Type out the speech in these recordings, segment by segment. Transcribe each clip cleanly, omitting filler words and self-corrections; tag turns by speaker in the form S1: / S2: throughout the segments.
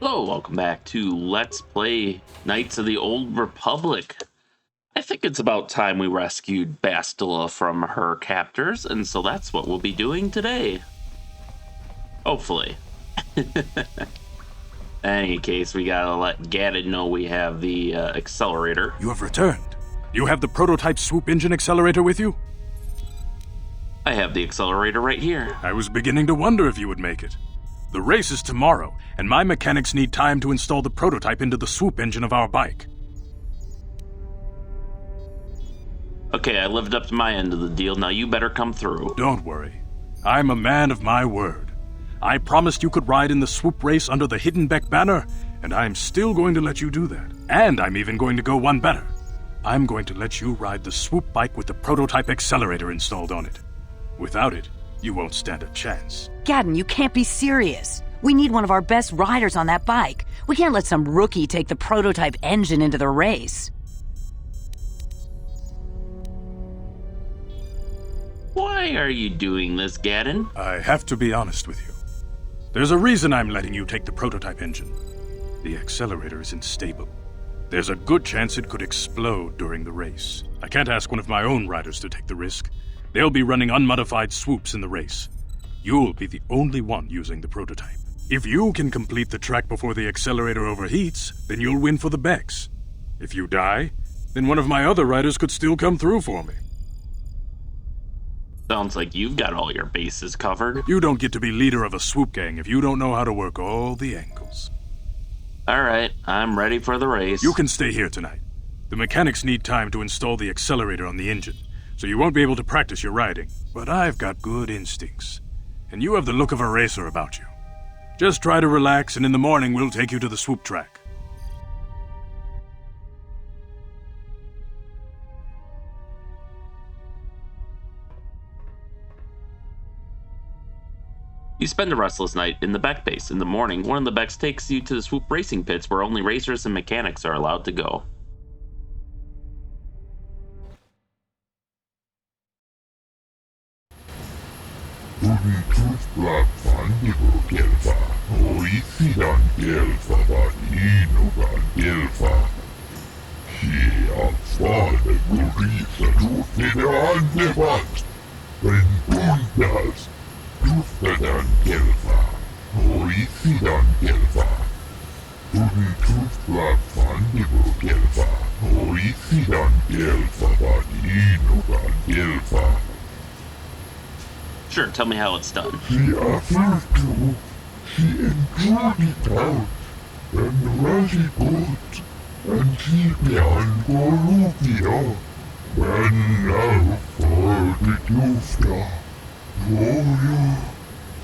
S1: Hello, welcome back to Let's Play Knights of the Old Republic. I think it's about time we rescued Bastilla from her captors, and so that's what we'll be doing today. Hopefully. In any case, we gotta let Gadded know we have the accelerator.
S2: You have returned. You have the prototype Swoop engine accelerator with you?
S1: I have the accelerator right here.
S2: I was beginning to wonder if you would make it. The race is tomorrow, and my mechanics need time to install the prototype into the Swoop engine of our bike.
S1: Okay, I lived up to my end of the deal. Now you better come through.
S2: Don't worry. I'm a man of my word. I promised you could ride in the Swoop race under the Hidden Beck banner, and I'm still going to let you do that. And I'm even going to go one better. I'm going to let you ride the Swoop bike with the prototype accelerator installed on it. Without it, you won't stand a chance.
S3: Gadden, you can't be serious. We need one of our best riders on that bike. We can't let some rookie take the prototype engine into the race.
S1: Why are you doing this, Gaddon?
S2: I have to be honest with you. There's a reason I'm letting you take the prototype engine. The accelerator is unstable. There's a good chance it could explode during the race. I can't ask one of my own riders to take the risk. They'll be running unmodified swoops in the race. You'll be the only one using the prototype. If you can complete the track before the accelerator overheats, then you'll win for the Becks. If you die, then one of my other riders could still come through for me.
S1: Sounds like you've got all your bases covered.
S2: You don't get to be leader of a swoop gang if you don't know how to work all the angles.
S1: Alright, I'm ready for the race.
S2: You can stay here tonight. The mechanics need time to install the accelerator on the engine, so you won't be able to practice your riding. But I've got good instincts, and you have the look of a racer about you. Just try to relax, and in the morning we'll take you to the swoop track.
S1: You spend a restless night in the Beck base. In the morning, one of the Becks takes you to the Swoop racing pits where only racers and mechanics are allowed to go. Sure, tell me how it's done.
S4: She offered to. She enjoyed it out, and really good, and she began Bolivia. When now for the Jufra, Jojo,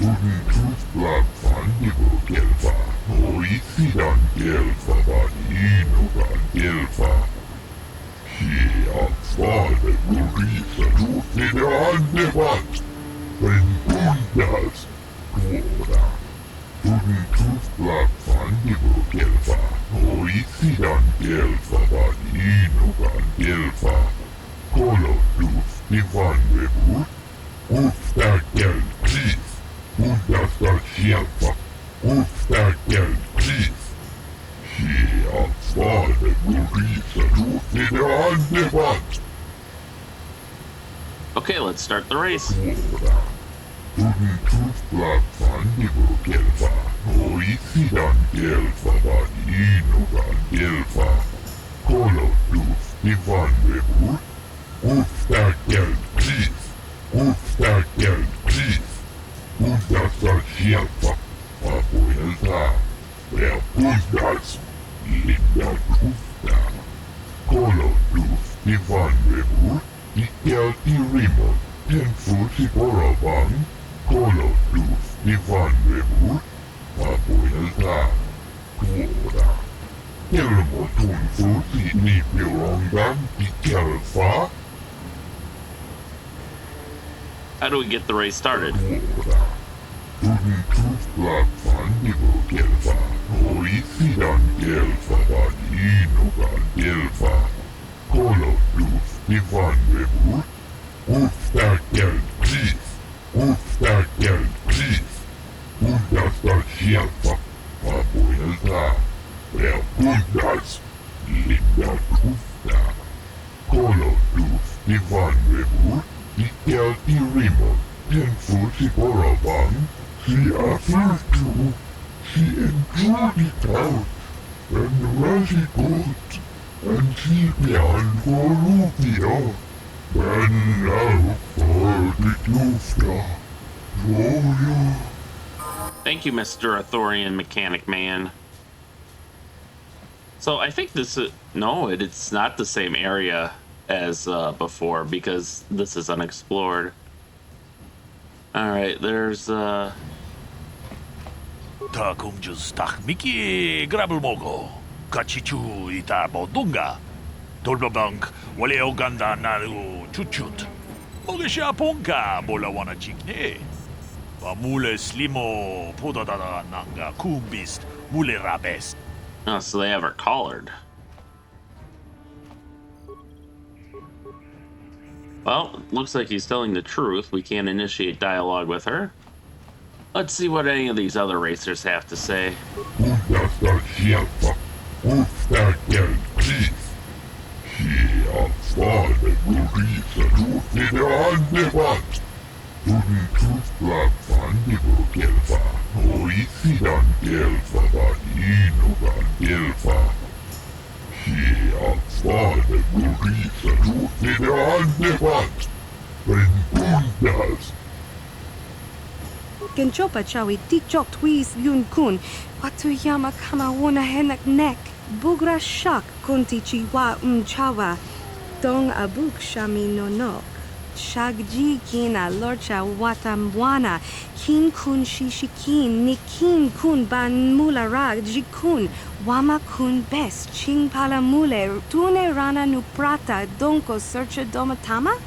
S4: Untusbla Fandigo Gelfa, Oisidan Gelfa Vanino Gelfa. She abfahre Gurisa Dufide Andevat. When Bundas, Dora, Untusbla Fandigo Gelfa, Oisidan Gelfa Vanino Gelfa. Kolo dus Ivan Webur, Ufta Gel Cliff, Undasta Shelfa, Ufta Gel Cliff. She abfahre Gurisa Dufide Andevat.
S1: Okay, let's start the race.
S4: Dora, Untusbla Fandigo Gelfa, Oisidan Gelfa Vanino Gelfa. Kolo dus Ivan Webur, Ufta Gel Cliff, Ufta Gel Cliff, Undasta Shelfa, Abuelta, Wer Bundas, Linda Ufta, Kolo dus Ivan Webur, Ikelti Rimo, Tenfusi Boravan, Kolo dus Ivan Webur, Abuelta, Dora. Elmo Tunfusi ni Pirongan, Ikelfa,
S1: How do we get the race started?
S4: Dora. Untusbla Fandigo Gelfa, Oisidan Gelfa Vanino Gelfa. Kolo dus Ivan Webur, Ufta Gel Cliff, Ufta Gel Cliff, Undasta Shelfa, Abuelta. Daniel Irimo, Tenfuti Boravan, she offered to, she enjoyed it out, and really good, and she beyond for Rubio, and now for the Lufta, Royo.
S1: Thank you, Mr. Arthurian Mechanic Man. So I think this is... No, it's not the same area as before, because this is unexplored. Alright, there's...
S5: Ta kumjus tak miki grabel mogo. Kachichu ita bodunga. Tolbabank wale oganda naru chuchut. Mogesha ponka bola wana chikne. Mule slimo podadada nanga kumbist mule rabest.
S1: Oh, so they have her collared. Well, looks like he's telling the truth. We can't initiate dialogue with her. Let's see what any of these other racers have to say.
S4: Undasta shelfa, ufta del kris. She afade gurisa rufide andevat. Tuni tufla fandigo gelfa, oisidan gelfa vanino gelfa. She afade gurisa rufide andevat. Bendak
S6: Genchopa chawi tikchok twis yun kun. Watuyama kama wona henak nek. Bugra shak kunti chiwa chawa. Dong abuk shami nonok. Shagji kina lorcha watamwana. Kin kun shishikin. Nikin kun ban mularag jikun. Wama kun best. Ching pala mule. Tune rana nuprata. Donko searcha domatama?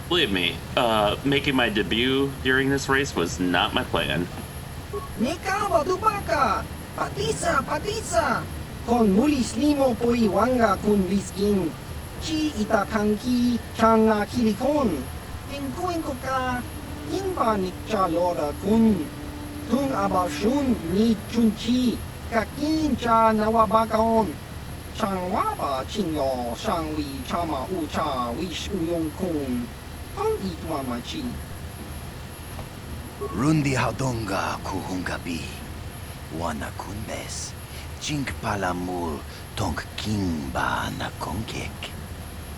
S1: Believe me, making my debut during this race was not my plan.
S7: Nika wadubaka, patisa, con mulis limo poi wanga kun liskin, chi itakanki changa kilikon, inkuin ka, inba nikcha loda kun, tung abashun ni chunchi, kakin cha nawabakon, changwaba chinyo, shangwi chama ucha wish uyong kun.
S8: Rundi haudonga kuhungabi. Wana kunbes. Chink palamul tong kimba na konkek.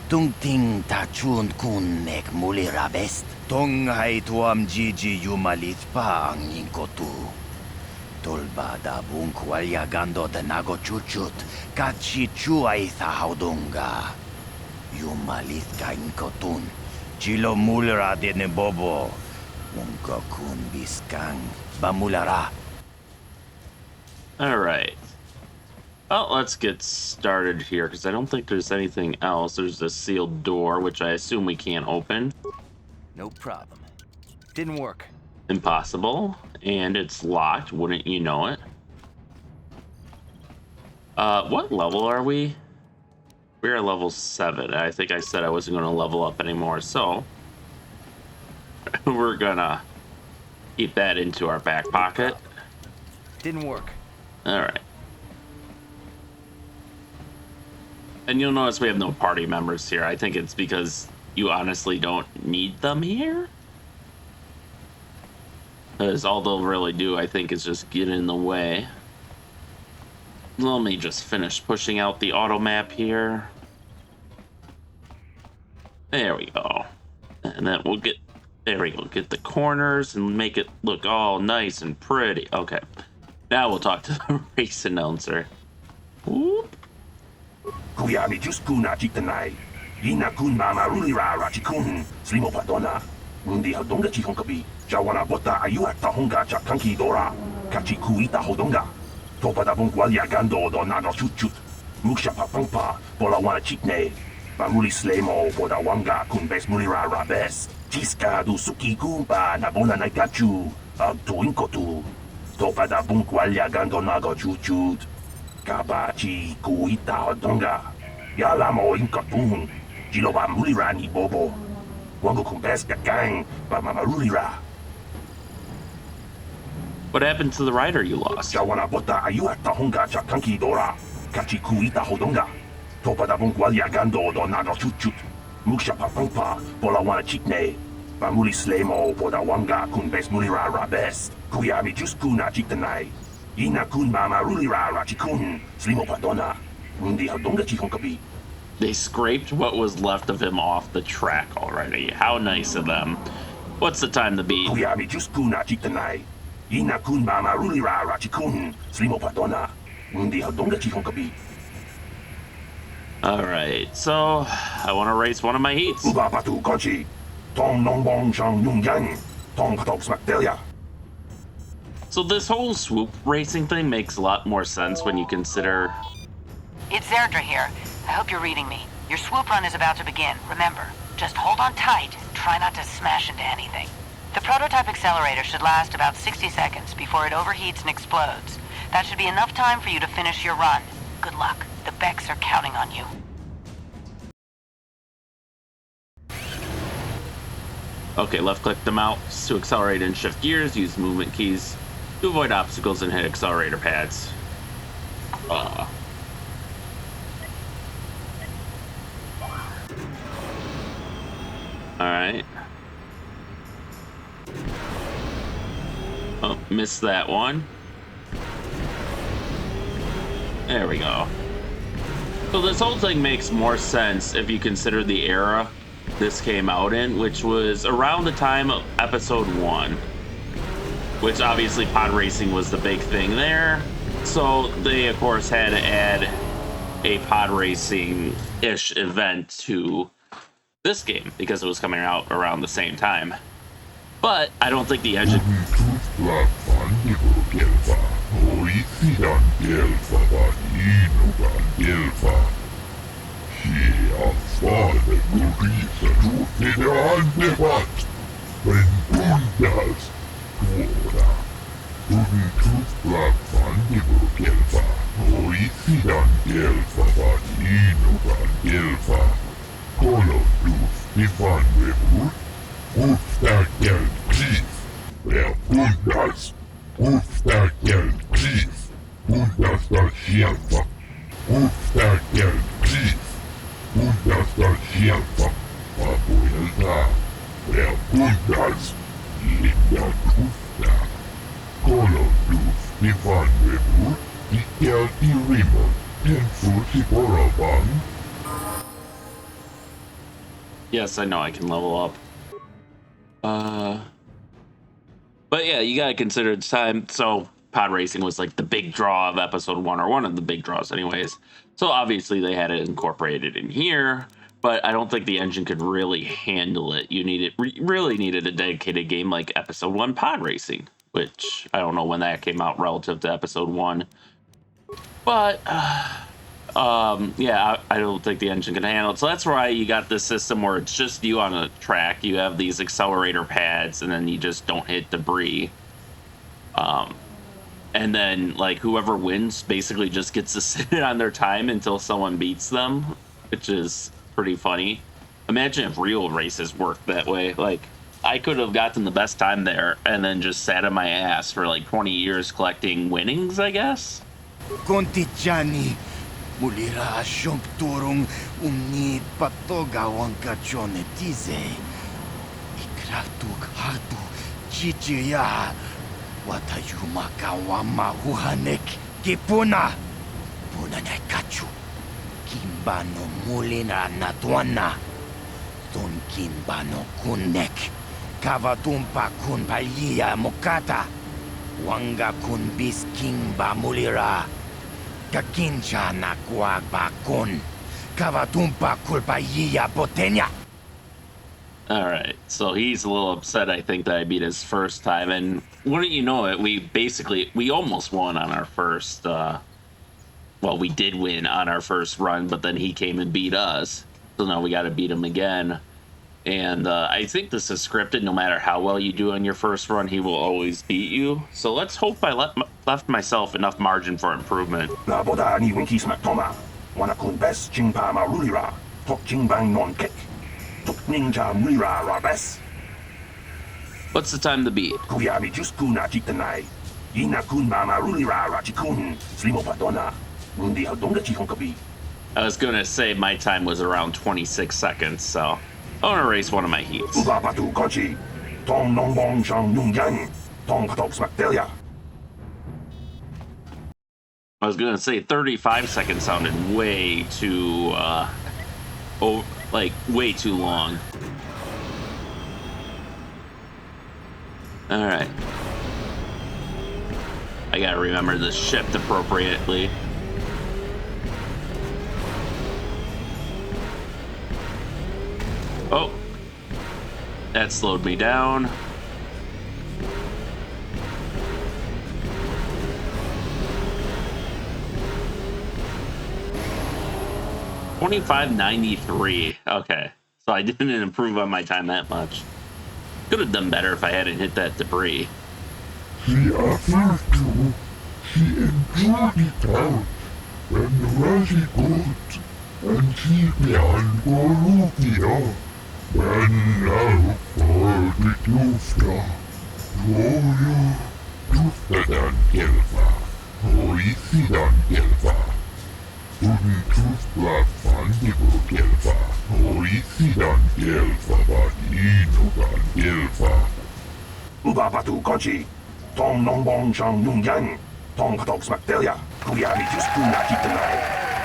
S8: Tung ting tachun kun nek muli rabest. Tong hai tuam jiji yumalit pa ang inkotu. Tolba da bunk walyagando de nago chuchut. Kachi chuay tha haudonga. Yumalit ka inkotun. Chilo mulera de nebobo. Unka kun biskang bamulara.
S1: Alright. Well, let's get started here, because I don't think there's anything else. There's a sealed door, which I assume we can't open.
S8: No problem. Didn't work.
S1: Impossible. And it's locked, wouldn't you know it? What level are we? We're at level 7. I think I said I wasn't going to level up anymore, so we're gonna keep that into our back pocket.
S8: Didn't work.
S1: Alright. And you'll notice we have no party members here. I think it's because you honestly don't need them here. Because all they'll really do, I think, is just get in the way. Let me just finish pushing out the auto map here. There we go. And then we'll get, there we go, get the corners and make it look all nice and pretty. Okay. Now we'll talk to the race announcer. Whoop.
S9: Kuyami just kuna chitanai. Ina kun mama rulira rachikun. Slimo padona. Rundi hodonga chihonkabi. Jawana bota ayuat tahonga chakanki dora. Kachi kuita hodonga. Topa da bunkwalia gando do nano chutchut. Muksha papampa. Bola wana chikne. Bamuli slemo boda wanga kun bes mulira rabes. Chiska du suki kumpa na bona na gachu. Ag tuinkotu. Topa da bunkwalia gando nago chuchut. Kabachi kuita hodonga. Yalamo inkatun. Jiloba mulira ni bobo. Wango kun bes gang. Ba mama rulira.
S1: What happened to the rider you lost?
S9: Jawana bota ayuat tahonga chakanki dora. Kachi kuita hodonga. Topa da bunkwalia gando do nano chutchut. Muksha pampa, bola wana chikne. Bamuli slemo, boda wanga kun bes mulira rabest. Kuyami juskuna chiktanai. Ina kun mama rulira rachikun, slimo padona. Mundi hadonga chihonkabi.
S1: They scraped what was left of him off the track already. How nice of them. What's the time to beat?
S9: Kuyami juskuna chiktanai. Ina kun mama rulira rachikun, slimo padona. Mundi hadonga chihonkabi.
S1: Alright, so I want to race one of my heats.
S9: Uba patu konchi. Tong nong bong shang yung yang. Tong patok smakdelia.
S1: So this whole swoop racing thing makes a lot more sense when you consider...
S3: It's Zerdra here. I hope you're reading me. Your swoop run is about to begin. Remember, just hold on tight and try not to smash into anything. The prototype accelerator should last about 60 seconds before it overheats and explodes. That should be enough time for you to finish your run. Good luck. The Becks are counting on you.
S1: Okay, left-click the mouse to accelerate and shift gears. Use movement keys to avoid obstacles and hit accelerator pads. Alright. Oh, missed that one. There we go. So this whole thing makes more sense if you consider the era this came out in, which was around the time of episode 1. Which obviously pod racing was the big thing there. So they of course had to add a pod racing-ish event to this game because it was coming out around the same time. But I don't think the engine... Yes, I know I can level up. But yeah, you gotta consider the time. So pod racing was like the big draw of episode 1, or one of the big draws anyways. So obviously they had it incorporated in here, but I don't think the engine could really handle it. You really needed a dedicated game like episode 1 pod racing, which I don't know when that came out relative to episode 1. But yeah, I don't think the engine can handle it. So that's why you got this system where it's just you on a track. You have these accelerator pads, and then you just don't hit debris. And then, like, whoever wins basically just gets to sit on their time until someone beats them, which is pretty funny. Imagine if real races worked that way. Like, I could have gotten the best time there and then just sat on my ass for like 20 years collecting winnings, I guess.
S8: Contichani, mulira shomp turung umni patoga wanka chonetize. Ikratuk hatu chichiya. Watayuma kawama huhanek kipuna. Puna na kachu. Kimbano mulina natwana. Ton kimbano kunek. Kavatumpa kun palia mokata. Wanga kun bis kimba mulira. Kakincha na kuagba kun. Kavatumpa kulpaia potenya.
S1: Alright, so he's a little upset, I think, that I beat his first time, and wouldn't you know it, we almost won on our first, well, we did win on our first run, but then he came and beat us, so now we gotta beat him again, and I think this is scripted. No matter how well you do on your first run, he will always beat you, so let's hope I left myself enough margin for improvement.
S9: Na boda ni winki smaktoma. Wana kun bes chingpa marulira. Tok chingbang non kek. Ninja Mira Rabes.
S1: What's the time to beat?
S9: Kuyami Juskuna Chitanai. Ina kun mama rulira rachikun. Slimo padona. Mundi hadonga chihonkabi.
S1: I was gonna say my time was around 26 seconds, so I want to race one of my heats.
S9: Uga batu kochi. Tong nong bong shang nung yang. Tong patok Bastilla.
S1: I was gonna say 35 seconds sounded way too, way too long. All right. I gotta remember to shift appropriately. Oh, that slowed me down. $25.93. Okay, so I didn't improve on my time that much. Could have done better if I hadn't hit that debris.
S4: She offered to. She enjoyed it out. And very good. And she began Goruvia. When now for the Tufta. Royo. Tufta dan Gelva. Hoisi dan Gelva. Tuni Tufta Fandigo Gelva. Hoisi dan Gelva. Vadino dan Gelva.
S9: Uga batu kochi. Tong nong bong shang nung yang. Tong patok Bastilla. Kuyami juskuna chitanai.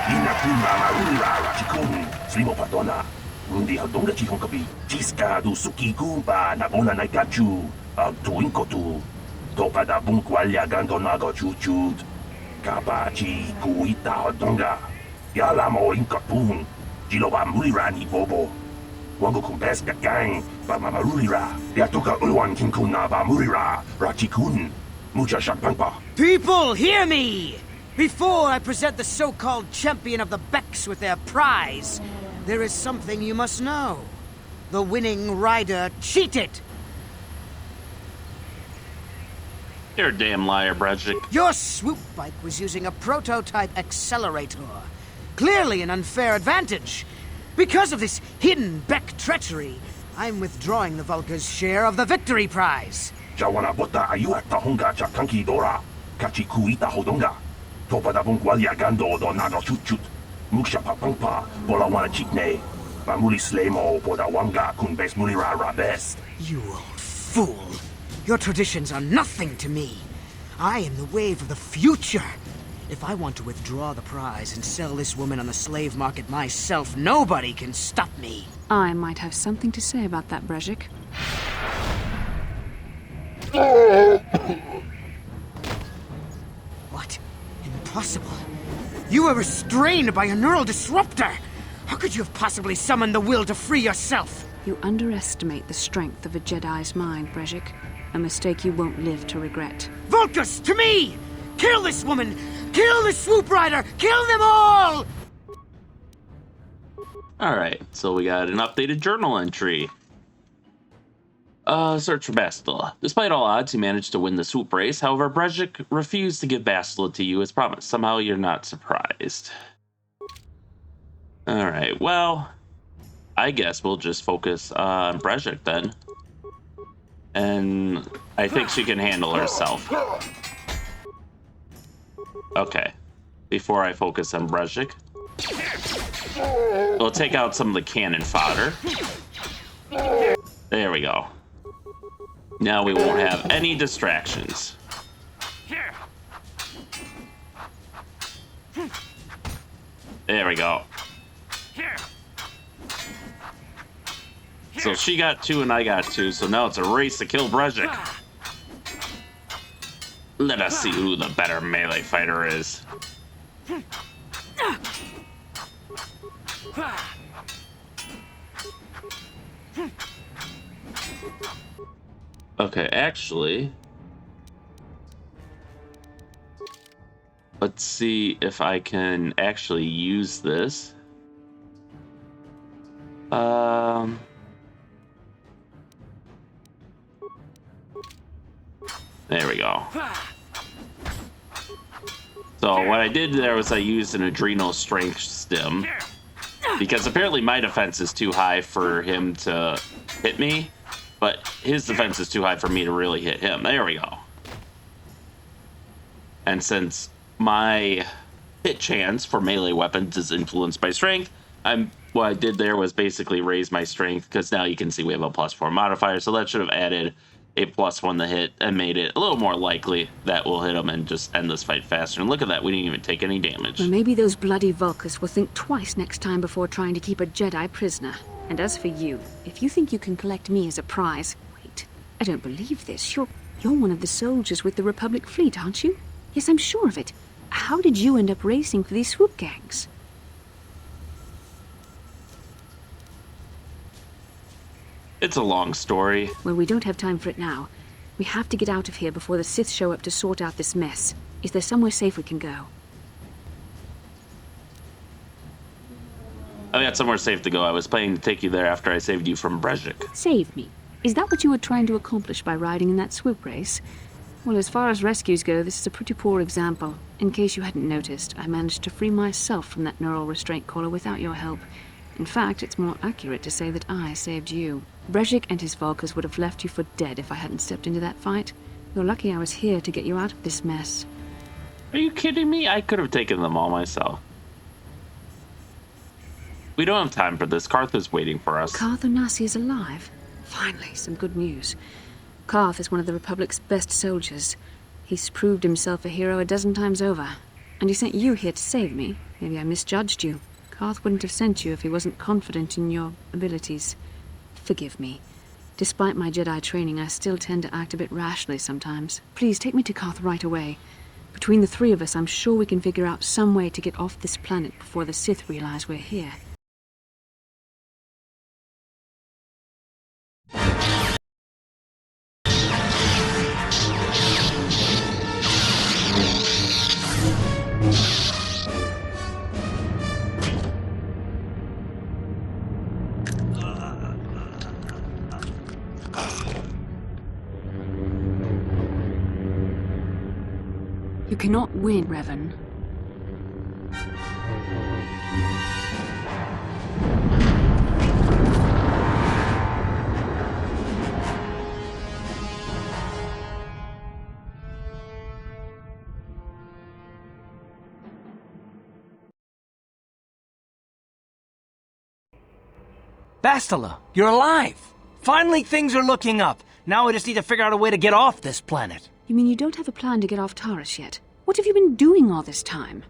S9: Ina kuna marura rachikun. Slimo patona. Rundi hadonga chihong kapi. Chiska du suki kumpa na ona na gachu. Ag tuinko tu. Topa da bunkwalya gandonago chuchut. Kapachi kuita hadonga. Yala mo inkapun. Jiloba mulirani bobo. Wango kumbes ka gang. Ba mamarulira. Yatuka ulwan kinkuna ba murira. Rachikun. Mucha shakpangpa.
S10: People, hear me! Before I present the so-called champion of the Becks with their prize, there is something you must know. The winning rider cheated!
S1: You're a damn liar, Brejik.
S10: Your Swoop bike was using a prototype accelerator. Clearly an unfair advantage. Because of this hidden Beck treachery, I'm withdrawing the Vulca's share of the victory prize.
S9: Jawana bota ayuat tahonga chakanki dora. Kachi kuita hodonga. Topa da bunkwalya gando do nago chutchut. Muksha papangpa. Bola wana chikne. Bamuli slemo poda wanga kunbes mulira rabest.
S10: You old fool. Your traditions are nothing to me. I am the wave of the future. If I want to withdraw the prize and sell this woman on the slave market myself, nobody can stop me.
S11: I might have something to say about that, Brejik.
S10: What? Impossible. You were restrained by a neural disruptor. How could you have possibly summoned the will to free yourself?
S11: You underestimate the strength of a Jedi's mind, Brejik. A mistake you won't live to regret.
S10: Vulcus, to me! Kill this woman! Kill the Swoop Rider! Kill them all!
S1: Alright, so we got an updated journal entry. Search for Bastilla. Despite all odds, you managed to win the swoop race. However, Brejik refused to give Bastilla to you as promised. Somehow you're not surprised. Alright, well, I guess we'll just focus on Brejik then. And I think she can handle herself. Okay, before I focus on Brejik, we'll take out some of the cannon fodder. There we go. Now we won't have any distractions. There we go. So she got 2 and I got 2, so now it's a race to kill Brejik. Let us see who the better melee fighter is. Okay, actually, let's see if I can actually use this. There we go. So what I did there was I used an adrenal strength stim, because apparently my defense is too high for him to hit me, but his defense is too high for me to really hit him. There we go. And since my hit chance for melee weapons is influenced by strength. What I did there was basically raise my strength, because now you can see we have a +4 modifier, so that should have added a +1 to hit and made it a little more likely that we'll hit them and just end this fight faster. And look at that, we didn't even take any damage.
S11: Well, maybe those bloody Vulkars will think twice next time before trying to keep a Jedi prisoner. And as for you, if you think you can collect me as a prize... Wait, I don't believe this. You're one of the soldiers with the Republic fleet, aren't you? Yes, I'm sure of it. How did you end up racing for these swoop gangs?
S1: It's a long story.
S11: Well, we don't have time for it now. We have to get out of here before the Sith show up to sort out this mess. Is there somewhere safe we can go?
S1: I got somewhere safe to go. I was planning to take you there after I saved you from Brejik.
S11: Save me? Is that what you were trying to accomplish by riding in that swoop race? Well, as far as rescues go, this is a pretty poor example. In case you hadn't noticed, I managed to free myself from that neural restraint collar without your help. In fact, it's more accurate to say that I saved you. Brejik and his Vulkars would have left you for dead if I hadn't stepped into that fight. You're lucky I was here to get you out of this mess.
S1: Are you kidding me? I could have taken them all myself. We don't have time for this. Karth is waiting for us.
S11: Karth Onasi is alive? Finally, some good news. Karth is one of the Republic's best soldiers. He's proved himself a hero a dozen times over. And he sent you here to save me. Maybe I misjudged you. Karth wouldn't have sent you if he wasn't confident in your abilities. Forgive me. Despite my Jedi training, I still tend to act a bit rashly sometimes. Please, take me to Karth right away. Between the three of us, I'm sure we can figure out some way to get off this planet before the Sith realize we're here. You cannot win, Revan.
S12: Bastilla, you're alive! Finally, things are looking up. Now we just need to figure out a way to get off this planet.
S11: You mean you don't have a plan to get off Taris yet? What have you been doing all this time?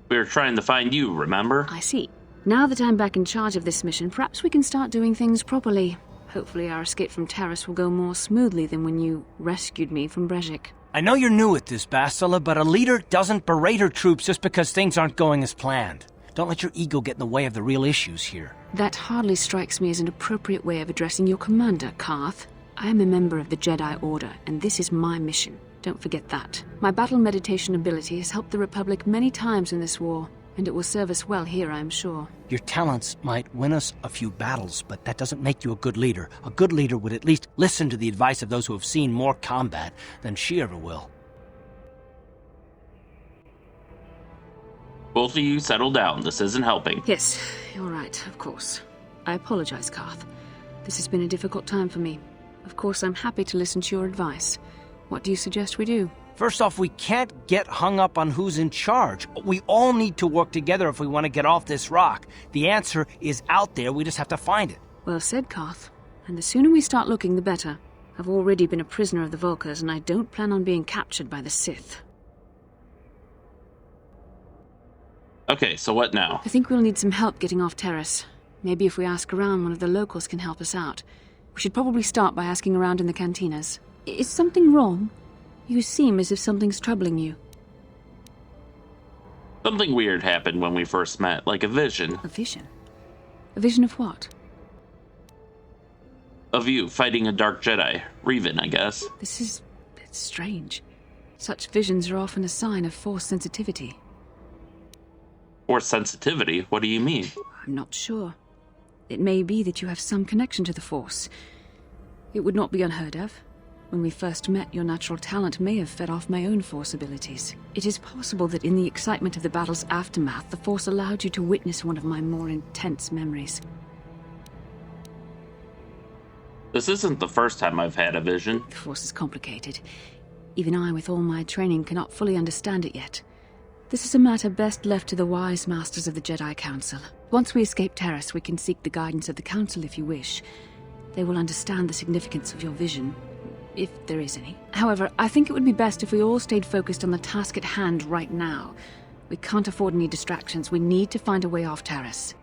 S1: We were trying to find you, remember?
S11: I see. Now that I'm back in charge of this mission, perhaps we can start doing things properly. Hopefully our escape from Taris will go more smoothly than when you rescued me from Brejik.
S12: I know you're new at this, Bastilla, but a leader doesn't berate her troops just because things aren't going as planned. Don't let your ego get in the way of the real issues here.
S11: That hardly strikes me as an appropriate way of addressing your commander, Karth. I am a member of the Jedi Order, and this is my mission. Don't forget that. My battle meditation ability has helped the Republic many times in this war, and it will serve us well here, I am sure.
S12: Your talents might win us a few battles, but that doesn't make you a good leader. A good leader would at least listen to the advice of those who have seen more combat than she ever will.
S1: Both of you settle down. This isn't helping.
S11: Yes, you're right, of course. I apologize, Karth. This has been a difficult time for me. Of course, I'm happy to listen to your advice. What do you suggest we do?
S12: First off, we can't get hung up on who's in charge. We all need to work together if we want to get off this rock. The answer is out there, we just have to find it.
S11: Well said, Karth. And the sooner we start looking, the better. I've already been a prisoner of the Vulkars, and I don't plan on being captured by the Sith.
S1: Okay, so what now?
S11: I think we'll need some help getting off Taris. Maybe if we ask around, one of the locals can help us out. We should probably start by asking around in the cantinas. Is something wrong? You seem as if something's troubling you.
S1: Something weird happened when we first met, like a vision.
S11: A vision? A vision of what?
S1: Of you fighting a dark Jedi. Revan, I guess.
S11: It's strange. Such visions are often a sign of Force sensitivity.
S1: Force sensitivity? What do you mean?
S11: I'm not sure. It may be that you have some connection to the Force. It would not be unheard of. When we first met, your natural talent may have fed off my own Force abilities. It is possible that in the excitement of the battle's aftermath, the Force allowed you to witness one of my more intense memories.
S1: This isn't the first time I've had a vision.
S11: The Force is complicated. Even I, with all my training, cannot fully understand it yet. This is a matter best left to the wise masters of the Jedi Council. Once we escape Terrace, we can seek the guidance of the Council if you wish. They will understand the significance of your vision, if there is any. However, I think it would be best if we all stayed focused on the task at hand right now. We can't afford any distractions. We need to find a way off Terrace.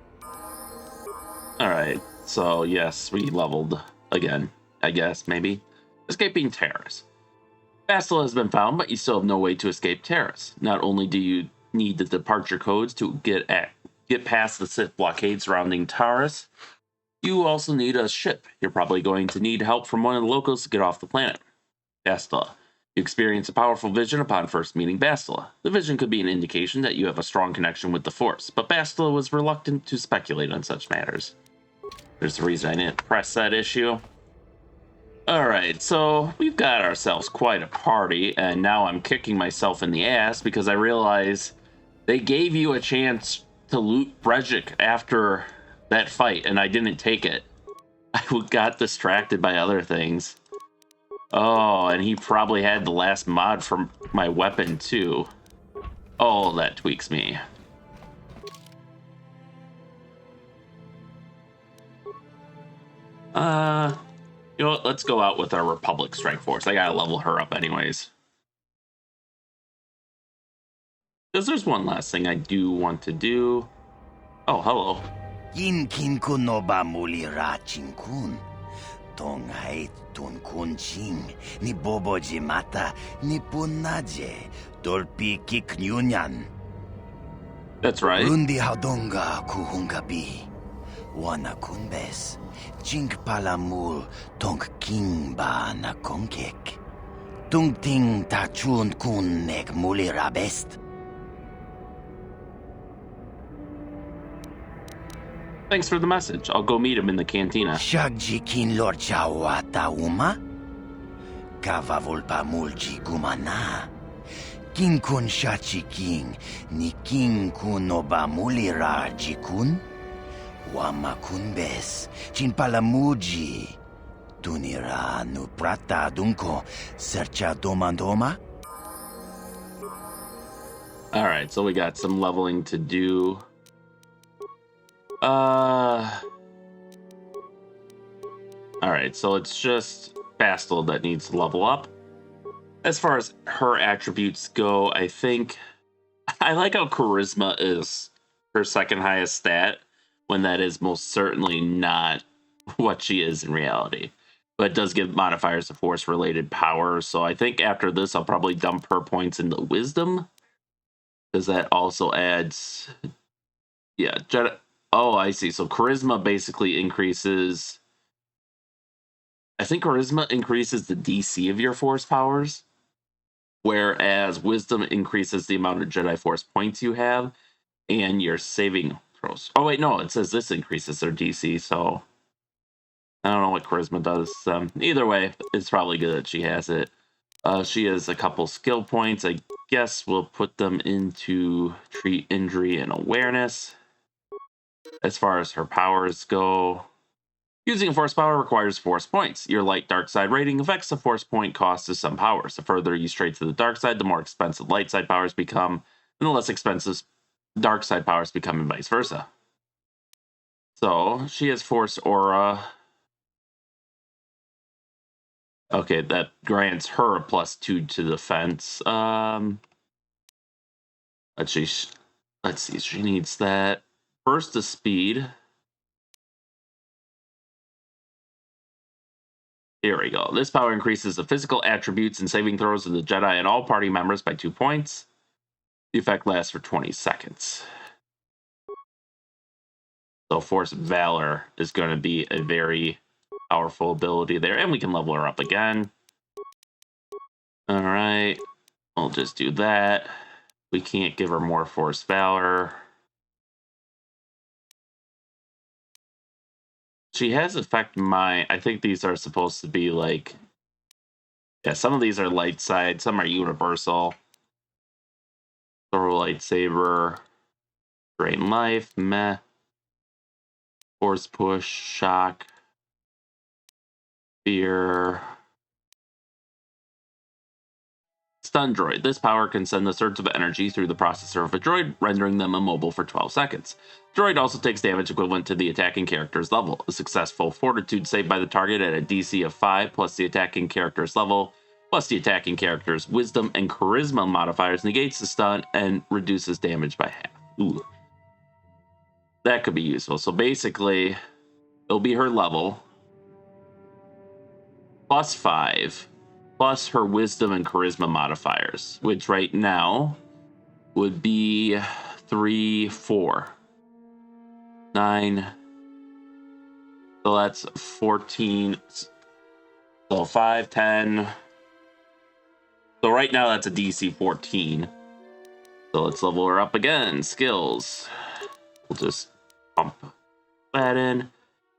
S1: Alright, so yes, we leveled again, I guess, maybe. Escaping Terrace. Bastilla has been found, but you still have no way to escape Terrace. Not only do you need the departure codes to get past the Sith blockade surrounding Terrace, you also need a ship. You're probably going to need help from one of the locals to get off the planet. Bastilla. You experience a powerful vision upon first meeting Bastilla. The vision could be an indication that you have a strong connection with the Force, but Bastilla was reluctant to speculate on such matters. There's the reason I didn't press that issue. Alright, so we've got ourselves quite a party, and now I'm kicking myself in the ass because I realize they gave you a chance to loot Brejik after that fight, and I didn't take it. I got distracted by other things. Oh, and he probably had the last mod for my weapon, too. Oh, that tweaks me. You know what? Let's go out with our Republic Strike Force. I gotta level her up anyways. Because there's one last thing I do want to do. Oh, hello.
S8: Kin kunoba mulira chinkun. Tong hait tun kun ching. Ni bobo jimata. Ni punaje. Dolpi kiknyunyan.
S1: That's right.
S8: Rundi hadonga kuhungabi. Wana kunbes. Chink palamul tong king ba na konkek. Tung ting ta chun kun nek mulira best.
S1: Thanks for the message. I'll go meet him in the cantina.
S8: Shagji kin lor chawata uma? Kava volpa mulji gumana. Kin kun shachi king, ni king kun oba mulira jikun? Wama kun bes, chin palamuji. Tunira nu prata dunko, sercha domandoma?
S1: Alright, so we got some leveling to do. Alright, so it's just Bastille that needs to level up. As far as her attributes go, I think I like how charisma is her second highest stat, when that is most certainly not what she is in reality. But it does give modifiers to force related powers, so I think after this I'll probably dump her points into wisdom, because that also adds, yeah, Jedi. Oh, I see. So charisma basically increases, I think charisma increases the DC of your force powers, whereas wisdom increases the amount of Jedi Force points you have and your saving throws. Oh, wait, no, it says this increases their DC, so I don't know what charisma does. Either way, it's probably good that she has it. She has a couple skill points. I guess we'll put them into treat injury and awareness. As far as her powers go, using a force power requires force points. Your light dark side rating affects the force point cost of some powers. The further you stray to the dark side, the more expensive light side powers become, and the less expensive dark side powers become, and vice versa. So she has force aura. Okay, that grants her a +2 to defense. Let's see. She needs that burst of speed. Here we go. This power increases the physical attributes and saving throws of the Jedi and all party members by 2 points. The effect lasts for 20 seconds. So Force Valor is going to be a very powerful ability there. And we can level her up again. Alright. We'll just do that. We can't give her more Force Valor. She has Effect Mind. I think these are supposed to be like... Yeah, some of these are light side. Some are universal. Throw lightsaber. Drain life. Meh. Force push. Shock. Fear. stun droid. This power can send a surge of energy through the processor of a droid, rendering them immobile for 12 seconds. Droid also takes damage equivalent to the attacking character's level. A successful fortitude save by the target at a DC of 5 plus the attacking character's level plus the attacking character's wisdom and charisma modifiers negates the stun and reduces damage by half. Ooh. That could be useful. So basically, it'll be her level plus 5 plus her wisdom and charisma modifiers, which right now would be 3, 4, 9. So that's 14. So 5, 10. So right now that's a DC 14. So let's level her up again. Skills. We'll just pump that in.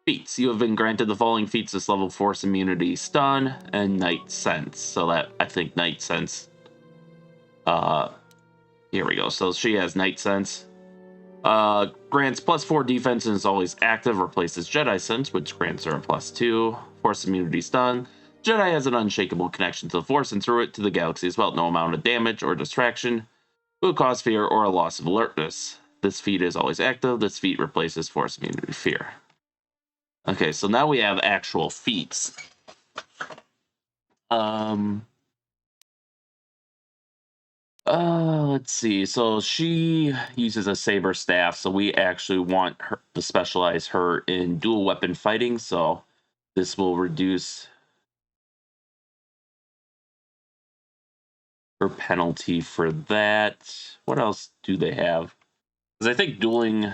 S1: Feats. You have been granted the following feats this level: Force Immunity, Stun, and Night Sense. So that, I think Night Sense. Here we go. So she has Night Sense. Grants +4 defense and is always active. Replaces Jedi Sense, which grants her a +2. Force Immunity, Stun. Jedi has an unshakable connection to the Force, and through it to the galaxy as well. No amount of damage or distraction will cause fear or a loss of alertness. This feat is always active. This feat replaces Force Immunity, Fear. Okay, so now we have actual feats. Let's see. So she uses a saber staff, so we actually want her to specialize her in dual weapon fighting. So this will reduce her penalty for that. What else do they have? Because I think dueling,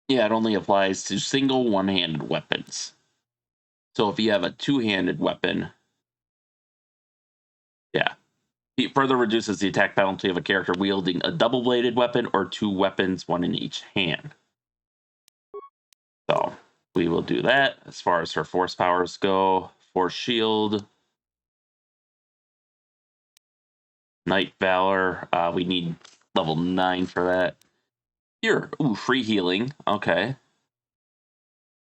S1: yeah, it only applies to single one-handed weapons. So if you have a two-handed weapon, yeah. It further reduces the attack penalty of a character wielding a double-bladed weapon or two weapons, one in each hand. So we will do that. As far as her force powers go, Force Shield, Night Valor, we need level 9 for that. Here, ooh, free healing, okay.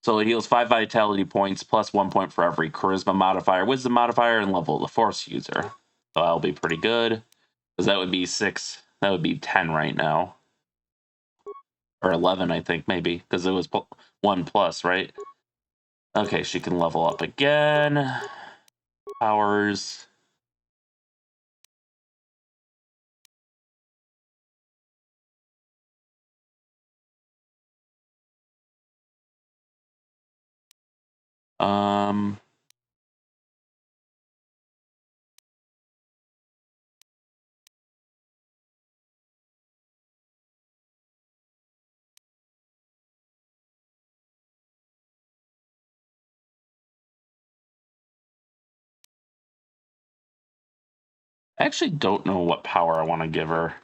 S1: So it heals 5 vitality points plus 1 point for every charisma modifier, wisdom modifier, and level of the Force user. So that'll be pretty good. Because that would be 6. That would be 10 right now. Or 11, I think, maybe. Because it was 1 plus, right? Okay, she can level up again. Powers. I actually don't know what power I want to give her.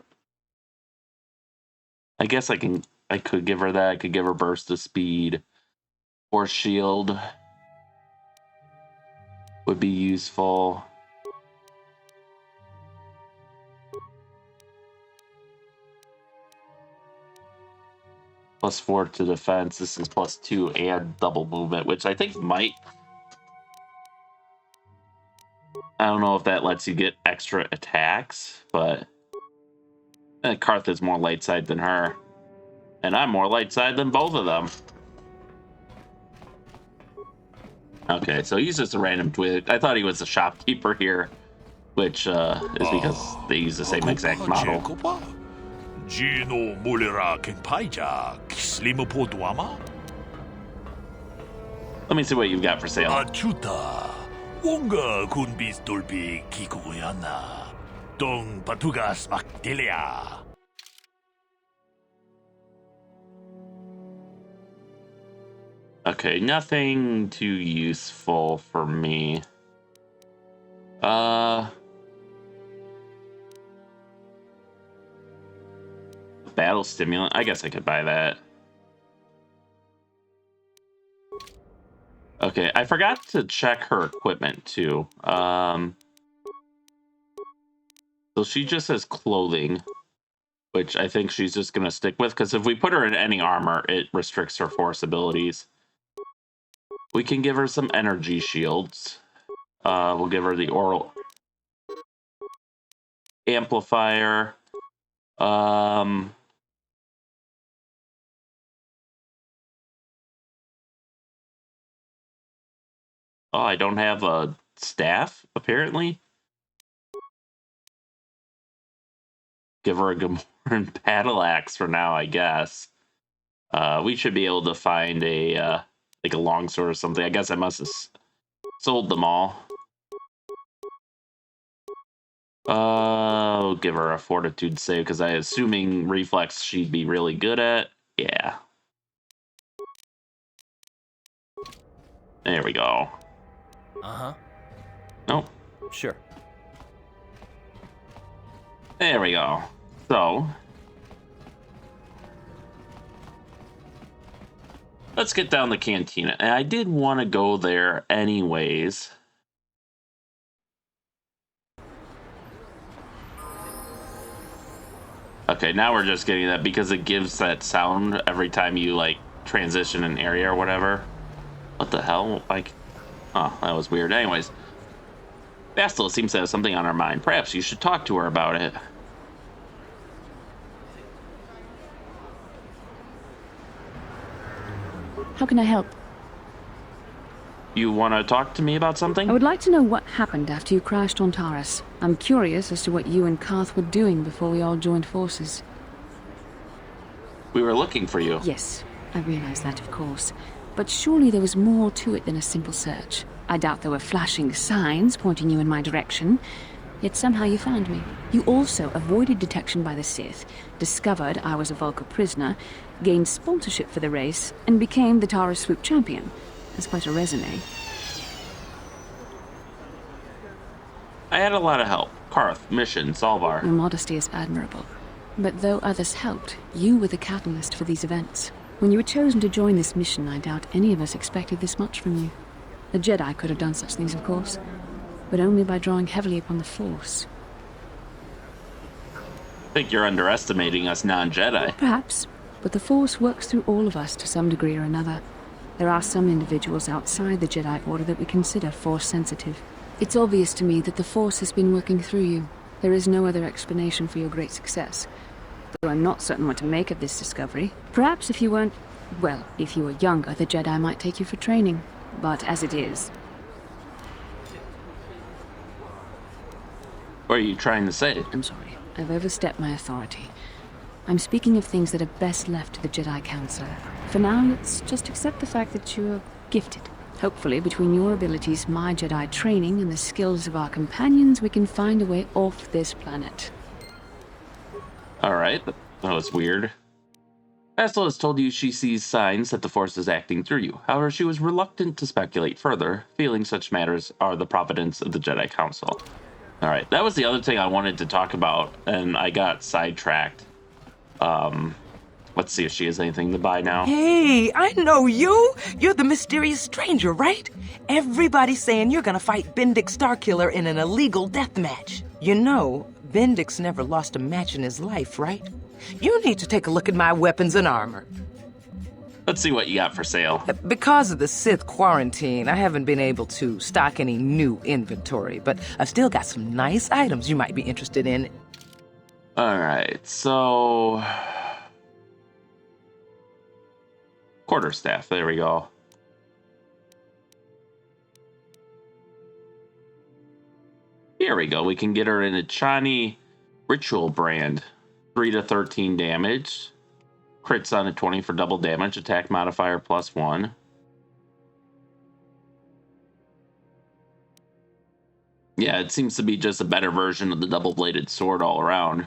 S1: I guess I could give her that. I could give her burst of speed. Or shield would be useful. +4 to defense. This is +2 and double movement, which I think might... I don't know if that lets you get extra attacks, but... Karth is more light side than her. And I'm more light side than both of them. Okay, so he's just a random twig. I thought he was a shopkeeper here, which is because they use the same exact model.
S5: Gino Mulera Kingpaija Slimo Poduama
S1: Let me see what you've got for sale.
S5: Achuta Wonga Kunbis Dolby Kikuyana Dong Patugas Makdelia.
S1: Okay, nothing too useful for me. Battle stimulant. I guess I could buy that. Okay, I forgot to check her equipment too. So she just has clothing, which I think she's just gonna stick with, because if we put her in any armor, it restricts her force abilities. We can give her some energy shields. We'll give her the oral amplifier. Oh, I don't have a staff, apparently. Give her a Gamoran battle axe for now, I guess. We should be able to find a like a longsword or something. I guess I must have sold them all. We'll give her a fortitude save because I assuming reflex she'd be really good at. Yeah. There we go.
S13: Uh-huh.
S1: Nope.
S13: Sure.
S1: There we go. So let's get down the cantina. And I did want to go there anyways. Okay, now we're just getting that because it gives that sound every time you like transition an area or whatever. What the hell? Like, oh, that was weird. Anyways, Bastilla seems to have something on her mind. Perhaps you should talk to her about it.
S11: How can I help?
S1: You want to talk to me about something?
S11: I would like to know what happened after you crashed on Taurus. I'm curious as to what you and Karth were doing before we all joined forces.
S1: We were looking for you.
S11: Yes, I realize that, of course. But surely there was more to it than a simple search. I doubt there were flashing signs pointing you in my direction. Yet somehow you found me. You also avoided detection by the Sith, discovered I was a Vulca prisoner, gained sponsorship for the race, and became the Taurus Swoop champion. That's quite a resume.
S1: I had a lot of help. Karth, Mission, Salvar.
S11: Your modesty is admirable. But though others helped, you were the catalyst for these events. When you were chosen to join this mission, I doubt any of us expected this much from you. A Jedi could have done such things, of course, but only by drawing heavily upon the Force.
S1: I think you're underestimating us non-Jedi.
S11: Perhaps, but the Force works through all of us to some degree or another. There are some individuals outside the Jedi Order that we consider Force-sensitive. It's obvious to me that the Force has been working through you. There is no other explanation for your great success. Though I'm not certain what to make of this discovery. Perhaps if you weren't... well, if you were younger, the Jedi might take you for training. But as it is...
S1: What are you trying to say?
S11: I'm sorry. I've overstepped my authority. I'm speaking of things that are best left to the Jedi Council. For now, let's just accept the fact that you're gifted. Hopefully, between your abilities, my Jedi training, and the skills of our companions, we can find a way off this planet.
S1: Alright, that was weird. Bastilla has told you she sees signs that the Force is acting through you. However, she was reluctant to speculate further, feeling such matters are the providence of the Jedi Council. Alright, that was the other thing I wanted to talk about, and I got sidetracked. Let's see if she has anything to buy now.
S14: Hey, I know you! You're the mysterious stranger, right? Everybody's saying you're gonna fight Bendak Starkiller in an illegal death match. You know, Bendak's never lost a match in his life, right? You need to take a look at my weapons and armor.
S1: Let's see what you got for sale.
S14: Because of the Sith quarantine, I haven't been able to stock any new inventory, but I've still got some nice items you might be interested in.
S1: Alright, so... quarterstaff, there we go. Here we go, we can get her in a Chani Ritual brand. 3 to 13 damage. Crits on a 20 for double damage. Attack modifier +1. Yeah, it seems to be just a better version of the double-bladed sword all around.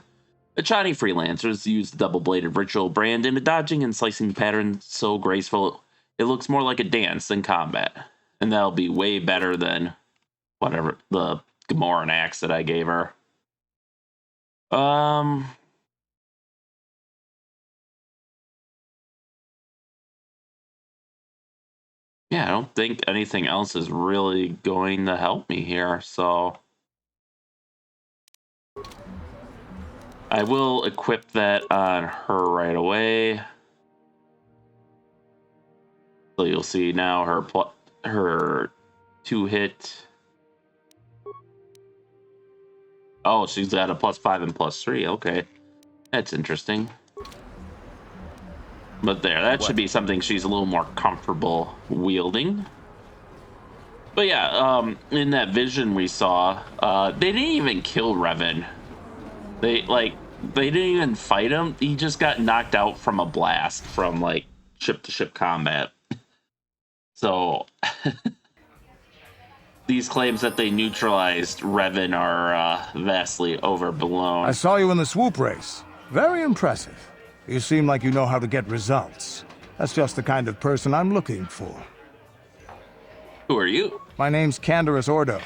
S1: The Chani freelancers use the double-bladed ritual brand in a dodging and slicing pattern so graceful it looks more like a dance than combat. And that'll be way better than whatever the Gamoran axe that I gave her. Yeah, I don't think anything else is really going to help me here, so... I will equip that on her right away. So you'll see now her 2-hit Oh, she's got a +5 and +3. Okay. That's interesting. But there, that should be something she's a little more comfortable wielding. But yeah, in that vision we saw, they didn't even kill Revan. They didn't even fight him. He just got knocked out from a blast from like ship-to-ship combat. So these claims that they neutralized Revan are vastly overblown.
S13: I saw you in the Swoop race. Very impressive. You seem like you know how to get results. That's just the kind of person I'm looking for.
S1: Who are you?
S13: My name's Canderous Ordo.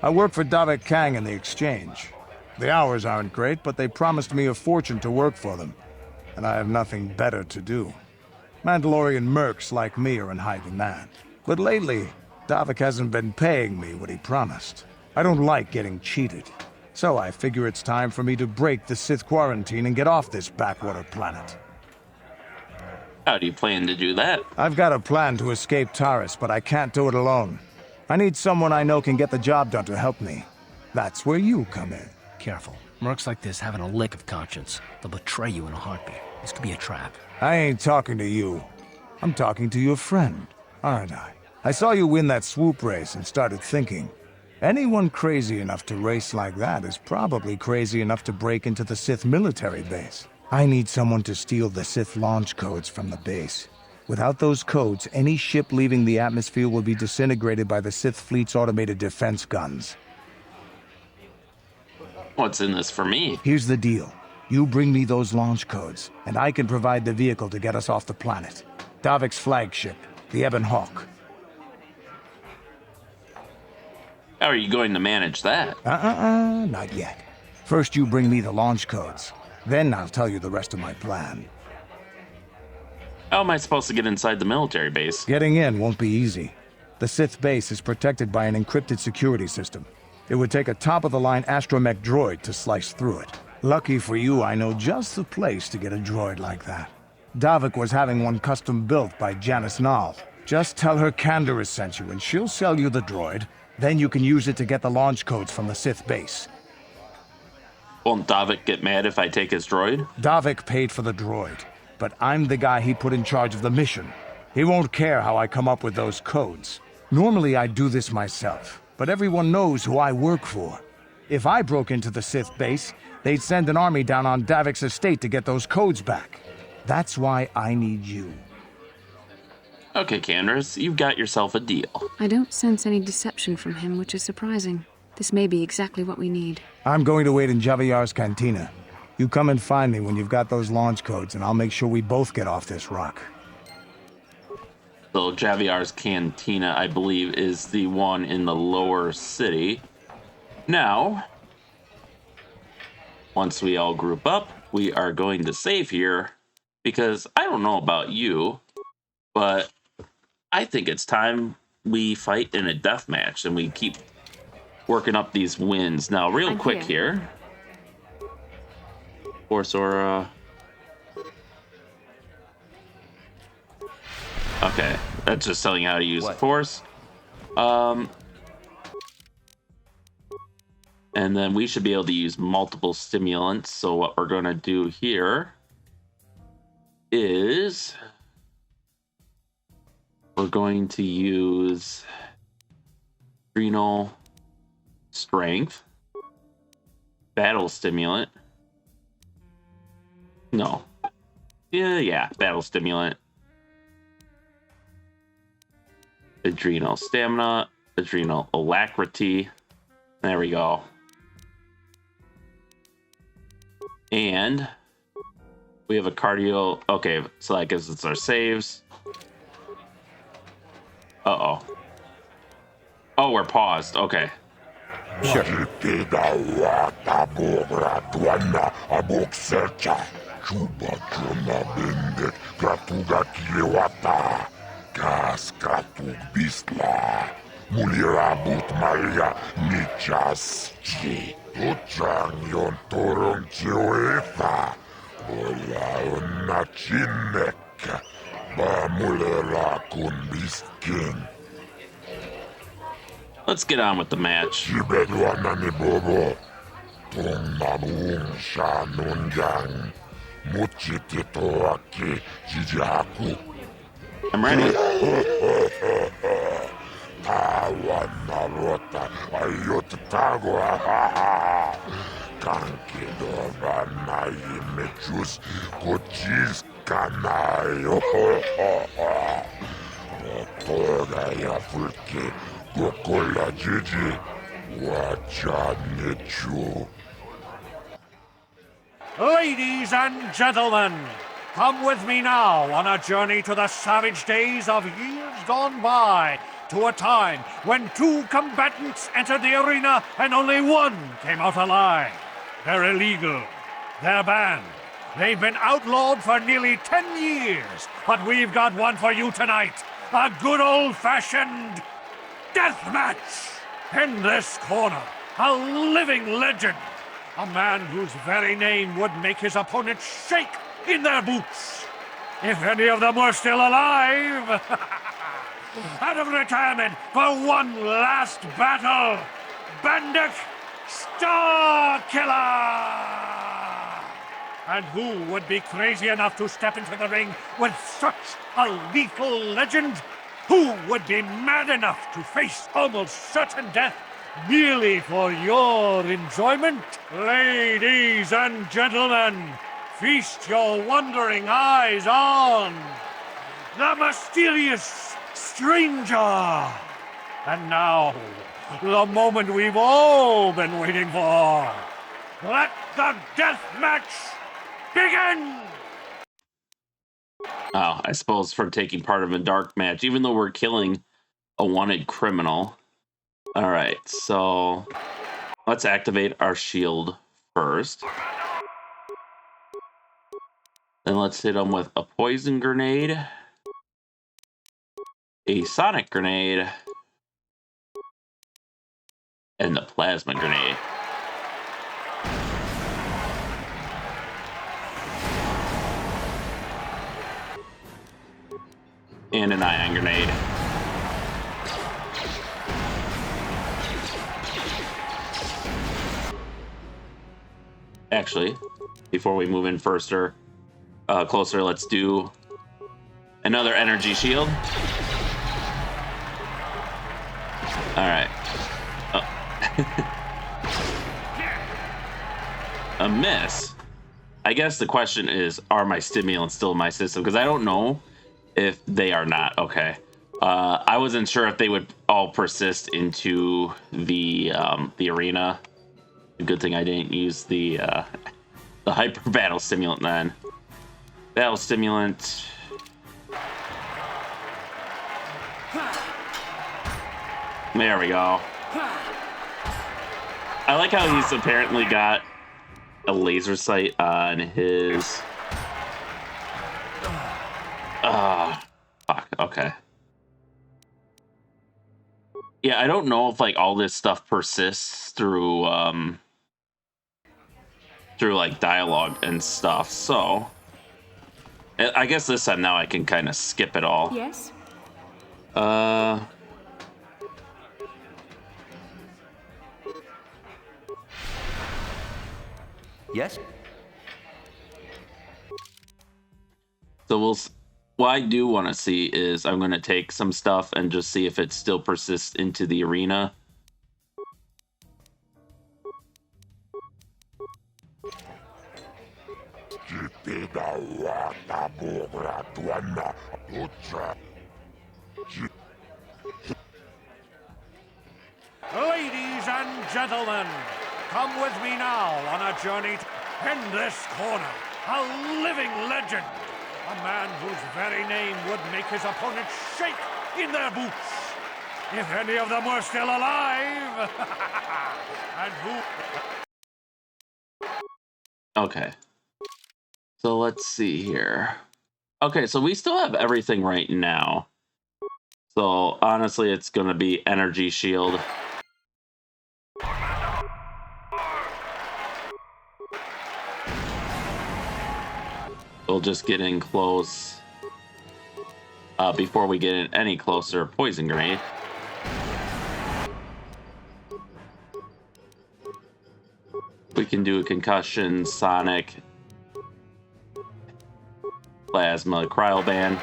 S13: I work for Davik Kang in the Exchange. The hours aren't great, but they promised me a fortune to work for them, and I have nothing better to do. Mandalorian mercs like me are in high demand. But lately, Davik hasn't been paying me what he promised. I don't like getting cheated. So I figure it's time for me to break the Sith quarantine and get off this backwater planet.
S1: How do you plan to do that?
S13: I've got a plan to escape Taris, but I can't do it alone. I need someone I know can get the job done to help me. That's where you come in.
S12: Careful. Mercs like this haven't a lick of conscience. They'll betray you in a heartbeat. This could be a trap.
S13: I ain't talking to you. I'm talking to your friend, aren't I? I saw you win that Swoop race and started thinking, anyone crazy enough to race like that is probably crazy enough to break into the Sith military base. I need someone to steal the Sith launch codes from the base. Without those codes, any ship leaving the atmosphere will be disintegrated by the Sith fleet's automated defense guns.
S1: What's in this for me?
S13: Here's the deal. You bring me those launch codes, and I can provide the vehicle to get us off the planet. Davik's flagship, the Ebon Hawk.
S1: How are you going to manage that?
S13: Not yet. First you bring me the launch codes. Then I'll tell you the rest of my plan.
S1: How am I supposed to get inside the military base?
S13: Getting in won't be easy. The Sith base is protected by an encrypted security system. It would take a top-of-the-line astromech droid to slice through it. Lucky for you, I know just the place to get a droid like that. Davik was having one custom built by Janice Nall. Just tell her Canderous sent you and she'll sell you the droid. Then you can use it to get the launch codes from the Sith base.
S1: Won't Davik get mad if I take his droid?
S13: Davik paid for the droid, but I'm the guy he put in charge of the mission. He won't care how I come up with those codes. Normally I'd do this myself, but everyone knows who I work for. If I broke into the Sith base, they'd send an army down on Davik's estate to get those codes back. That's why I need you.
S1: Okay, Canderous, you've got yourself a deal.
S11: I don't sense any deception from him, which is surprising. This may be exactly what we need.
S13: I'm going to wait in Javiar's cantina. You come and find me when you've got those launch codes, and I'll make sure we both get off this rock.
S1: So Javiar's cantina, I believe, is the one in the lower city. Now, once we all group up, we are going to save here, because I don't know about you, but I think it's time we fight in a death match and we keep working up these wins. Now, real quick here. Force Aura. Okay, that's just telling you how to use the Force. And then we should be able to use multiple stimulants. So what we're going to do here is we're going to use adrenal strength, battle stimulant. No. Yeah, battle stimulant. Adrenal stamina, adrenal alacrity. There we go. And we have a cardio. Okay, so that gives us our saves. Uh-oh. Oh, we're paused. Okay.
S4: Sure. Mulirabut Malia Nichaschi Uchang yon torong chioeta Ola unachinek Ba mulera kun biskin.
S1: Let's get on with the match.
S4: 통나무웅 샤논양 무치티토아키 지지하쿠.
S1: I'm ready.
S4: 타완나로타 아이오트타고 하하하. 강기도 만나임의 주스 고치스카나요. 오토가야 불기 고콜라지지 와찬네추.
S15: Ladies and gentlemen, come with me now on a journey to the savage days of years gone by, to a time when 2 combatants entered the arena and only 1 came out alive. They're illegal. They're banned. They've been outlawed for nearly 10 years, but we've got one for you tonight. A good old-fashioned death match. In this corner, a living legend. A man whose very name would make his opponents shake in their boots. If any of them were still alive. Out of retirement for one last battle, Bendak Starkiller! And who would be crazy enough to step into the ring with such a lethal legend? Who would be mad enough to face almost certain death merely for your enjoyment? Ladies and gentlemen, feast your wondering eyes on the mysterious stranger. And now, the moment we've all been waiting for. Let the death match begin!
S1: Oh, I suppose for taking part of a dark match, even though we're killing a wanted criminal. All right, so let's activate our shield first. Then let's hit them with a poison grenade, a sonic grenade, and the plasma grenade. And an ion grenade. Actually, before we move in closer, let's do another energy shield. All right. Oh. A miss. I guess the question is, are my stimulants still in my system? Because I don't know if they are not. Okay. I wasn't sure if they would all persist into the arena. Good thing I didn't use the hyper battle stimulant then. Battle stimulant. There we go. I like how he's apparently got a laser sight on his. Fuck. Okay. Yeah, I don't know if like all this stuff persists through like dialogue and stuff. So I guess this time now I can kind of skip it all.
S11: Yes.
S16: Yes.
S1: So what I do want to see is I'm going to take some stuff and just see if it still persists into the arena.
S15: Ladies and gentlemen, come with me now on a journey in this corner. A living legend. A man whose very name would make his opponents shake in their boots. If any of them were still alive. And who...
S1: Okay. So let's see here. Okay, so we still have everything right now. So honestly, it's going to be energy shield. We'll just get in close. Before we get in any closer, poison grenade. We can do a concussion, sonic, plasma, cryoban.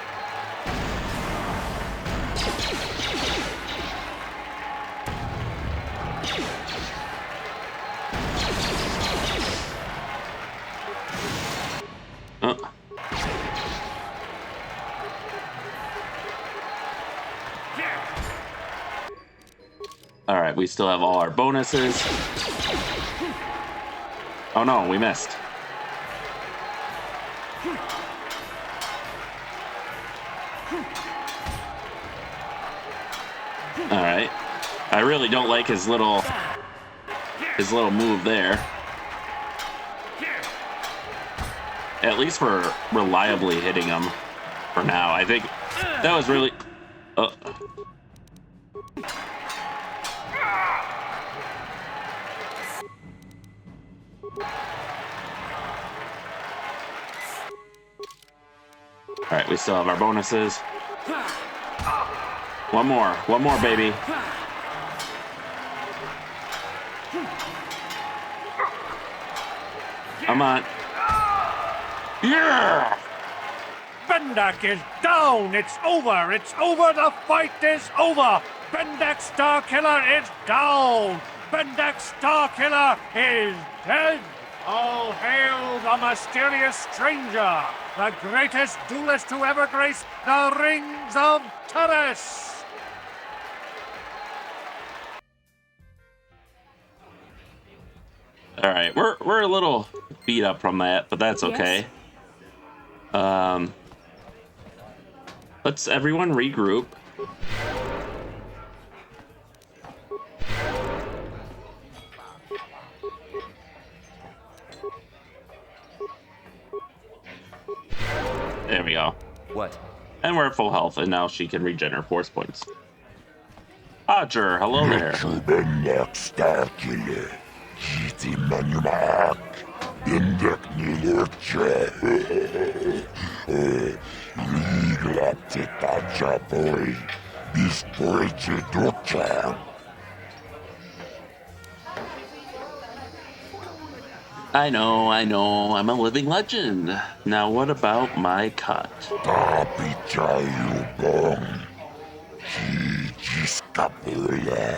S1: All right, we still have all our bonuses. Oh no, we missed. All right. I really don't like his little move there. At least we're reliably hitting him for now. I think that was really... All right, we still have our bonuses. One more, baby. Come on. Yeah!
S15: Bendak is down! It's over! It's over! The fight is over! Bendak Starkiller is down! Bendak Starkiller is dead! All hail the mysterious stranger! The greatest duelist to ever grace the rings of Taurus!
S1: All right, we're a little beat up from that, but that's okay. Yes. Let's everyone regroup. There we go.
S16: What?
S1: And we're at full health, and now she can regen her force points. Roger, hello there.
S4: Bendak Starkiller. Jiti manumak. Bendak nilurche. Ligla teta boy. Bisporche ducha.
S1: I know, I'm a living legend. Now what about my cut?
S4: Tapichayu bong. Jijiskapula.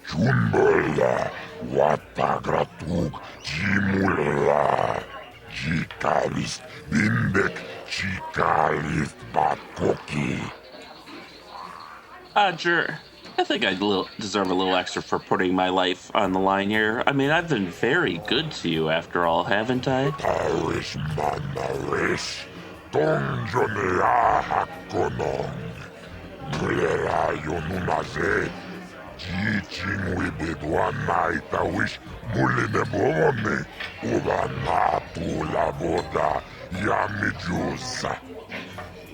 S4: Chumbola. Watagratug. Jimula. Jikalis. Bindek. Chikalis Bakoki.
S1: Roger, I think I deserve a little extra for putting my life on the line here. I mean, I've been very good to you after all, haven't I?
S4: Paris manaris. Tonjonea hakonon. Mulera yonunaze. Jichin wibedwana itawish. Muline bomone. Ubana pula boda. Yamijusa.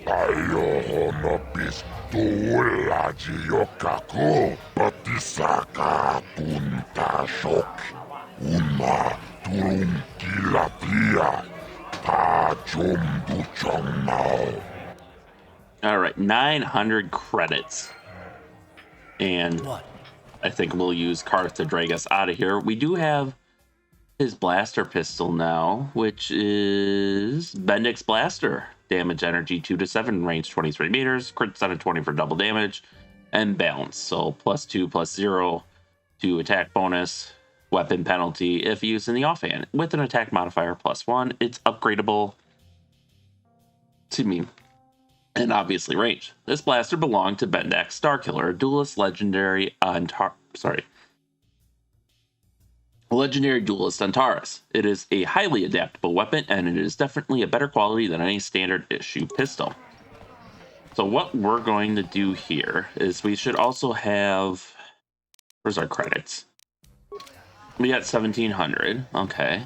S4: Ayo honopis. Tuulaji yokaku. Patisaka punta shok. Una turun kilatia. Pa chum duchong now.
S1: All right, 900 credits. And
S16: what?
S1: I think we'll use Karth to drag us out of here. We do have his blaster pistol now, which is Bendak's blaster. Damage energy 2 to 7, range 23 meters, crit stun of 20 for double damage, and balance. So +2, +0 to attack bonus, weapon penalty if used in the offhand. With an attack modifier +1, it's upgradable to me. And obviously range. This blaster belonged to Bendak Starkiller, a duelist legendary on legendary duelist on Taurus. It is a highly adaptable weapon, and it is definitely a better quality than any standard issue pistol. So what we're going to do here is we should also have... Where's our credits? We got 1,700. Okay.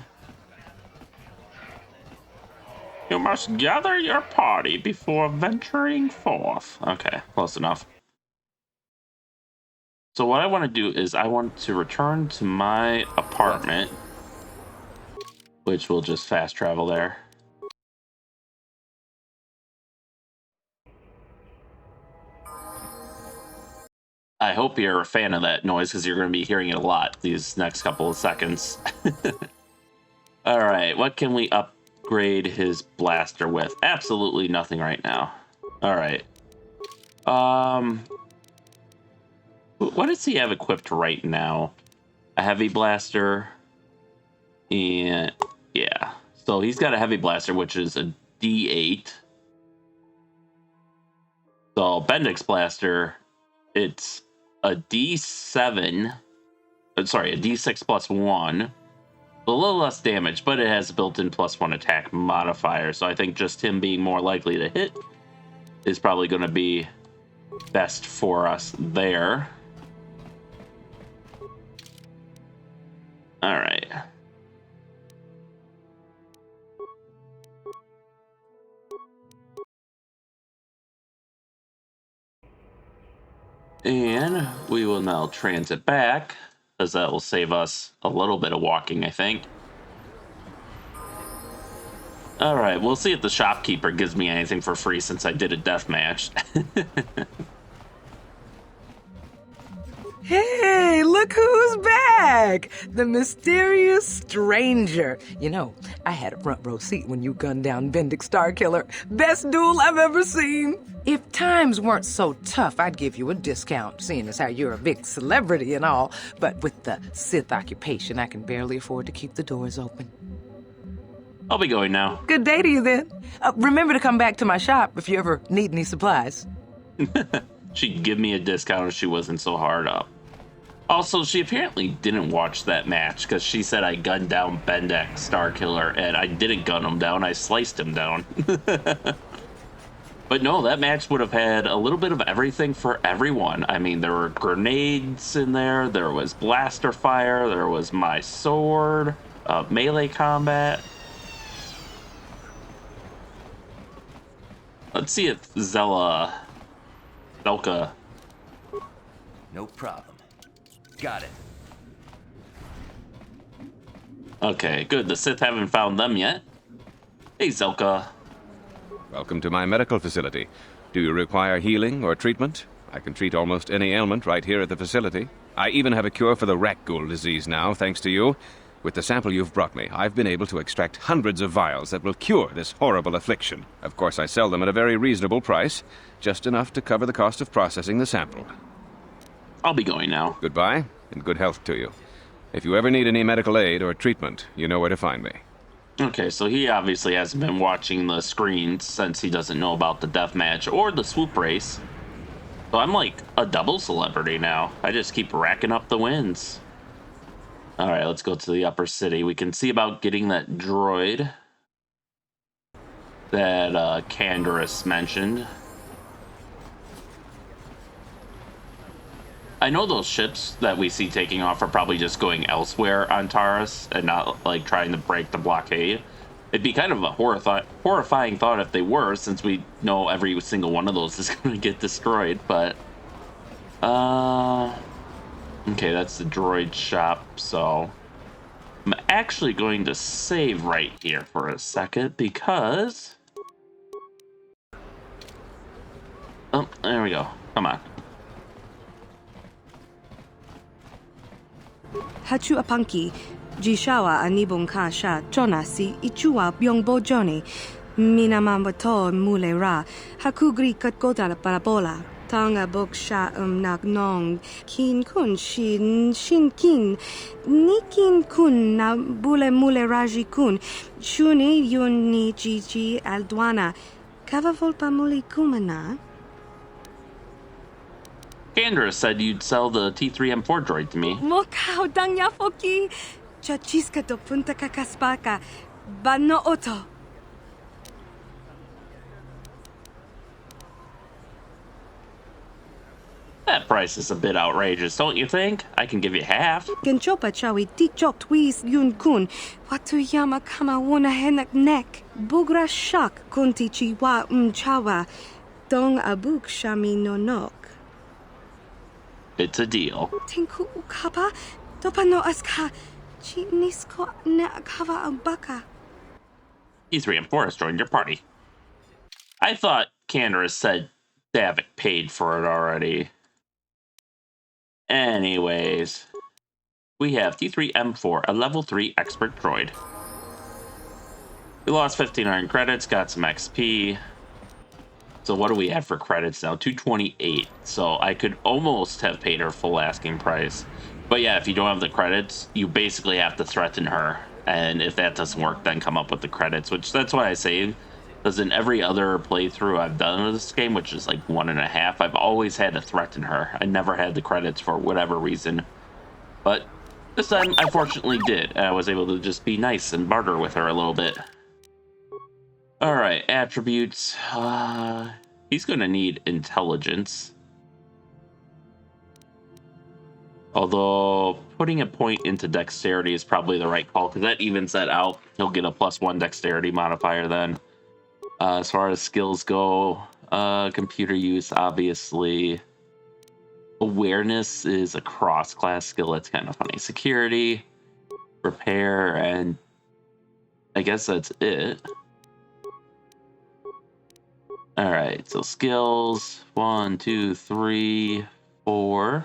S1: You must gather your party before venturing forth. Okay, close enough. So what I want to do is I want to return to my apartment, which will just fast travel there. I hope you're a fan of that noise because you're going to be hearing it a lot these next couple of seconds. All right, what can we upgrade his blaster with? Absolutely nothing right now. All right. What does he have equipped right now? A heavy blaster, and yeah. So he's got a heavy blaster, which is a D8. So Bendak's blaster, it's a D7. Sorry, a D6 plus 1. A little less damage, but it has a built-in +1 attack modifier. So I think just him being more likely to hit is probably going to be best for us there. All right. And we will now transit back, as that will save us a little bit of walking, I think. All right, we'll see if the shopkeeper gives me anything for free since I did a death match.
S14: Hey, look who's back! The mysterious stranger. You know, I had a front row seat when you gunned down Bendak Starkiller. Best duel I've ever seen. If times weren't so tough, I'd give you a discount, seeing as how you're a big celebrity and all. But with the Sith occupation, I can barely afford to keep the doors open.
S1: I'll be going now.
S14: Good day to you then. Remember to come back to my shop if you ever need any supplies.
S1: She'd give me a discount if she wasn't so hard up. Also, she apparently didn't watch that match because she said I gunned down Bendak Starkiller, and I didn't gun him down, I sliced him down. But no, that match would have had a little bit of everything for everyone. I mean, there were grenades in there, there was blaster fire, there was my sword, melee combat. Let's see if Zelka.
S8: No problem. Got it.
S1: Okay, good. The Sith haven't found them yet. Hey, Zelka.
S16: Welcome to my medical facility. Do you require healing or treatment? I can treat almost any ailment right here at the facility. I even have a cure for the rat ghoul disease now, thanks to you. With the sample you've brought me, I've been able to extract hundreds of vials that will cure this horrible affliction. Of course, I sell them at a very reasonable price, just enough to cover the cost of processing the sample.
S1: I'll be going now.
S16: Goodbye, and good health to you. If you ever need any medical aid or treatment, you know where to find me.
S1: Okay, so he obviously hasn't been watching the screens since he doesn't know about the deathmatch or the swoop race. So I'm like a double celebrity now. I just keep racking up the wins. All right, let's go to the upper city. We can see about getting that droid that Canderous mentioned. I know those ships that we see taking off are probably just going elsewhere on Taurus and not like trying to break the blockade. It'd be kind of a horrifying thought if they were, since we know every single one of those is going to get destroyed. But okay, that's the droid shop. So I'm actually going to save right here for a second because oh, there we go. Come on.
S6: Hachu apanki, Jishawa anibon kasha, Jonasi, Ichua byongbo Johnny, Minamambato mulera, Hakugri katgota parabola, Tanga boksha nak nong, Kin kun shin kin, Nikin kun na bule muleraji kun, Shuni yun ni Gigi alduana, Kavavolpa muli kumana.
S1: Canderous said you'd sell the T3M4 droid to me.
S6: Mokao dangya foki, Chachiska do punta kakaspaka, Bano oto.
S1: That price is a bit outrageous, don't you think? I can give you half.
S6: Genchopa chawi tikchok twis yun kun, Watuyama kama wona henak nek, Bugra shak kunti chiwa chawa, Dong abuk shami no nok.
S1: It's a deal.
S6: Tinku ukapa, Dopano aska, Chinisko na akava abaka.
S1: T3M4 has joined your party. I thought Canderous said Davik paid for it already. Anyways, we have T3M4, a level 3 expert droid. We lost 1,500 credits, got some XP. So what do we have for credits now? 228. So I could almost have paid her full asking price. But yeah, if you don't have the credits, you basically have to threaten her. And if that doesn't work, then come up with the credits, which that's why I save. Because in every other playthrough I've done of this game, which is like 1.5, I've always had to threaten her. I never had the credits for whatever reason. But this time, I fortunately did. And I was able to just be nice and barter with her a little bit. Alright, attributes. He's going to need intelligence. Although, putting a point into dexterity is probably the right call, because that evens that out. He'll get a +1 dexterity modifier then. As far as skills go, computer use, obviously. Awareness is a cross-class skill. That's kind of funny. Security, repair, and I guess that's it. All right, so skills, 1, 2, 3, 4.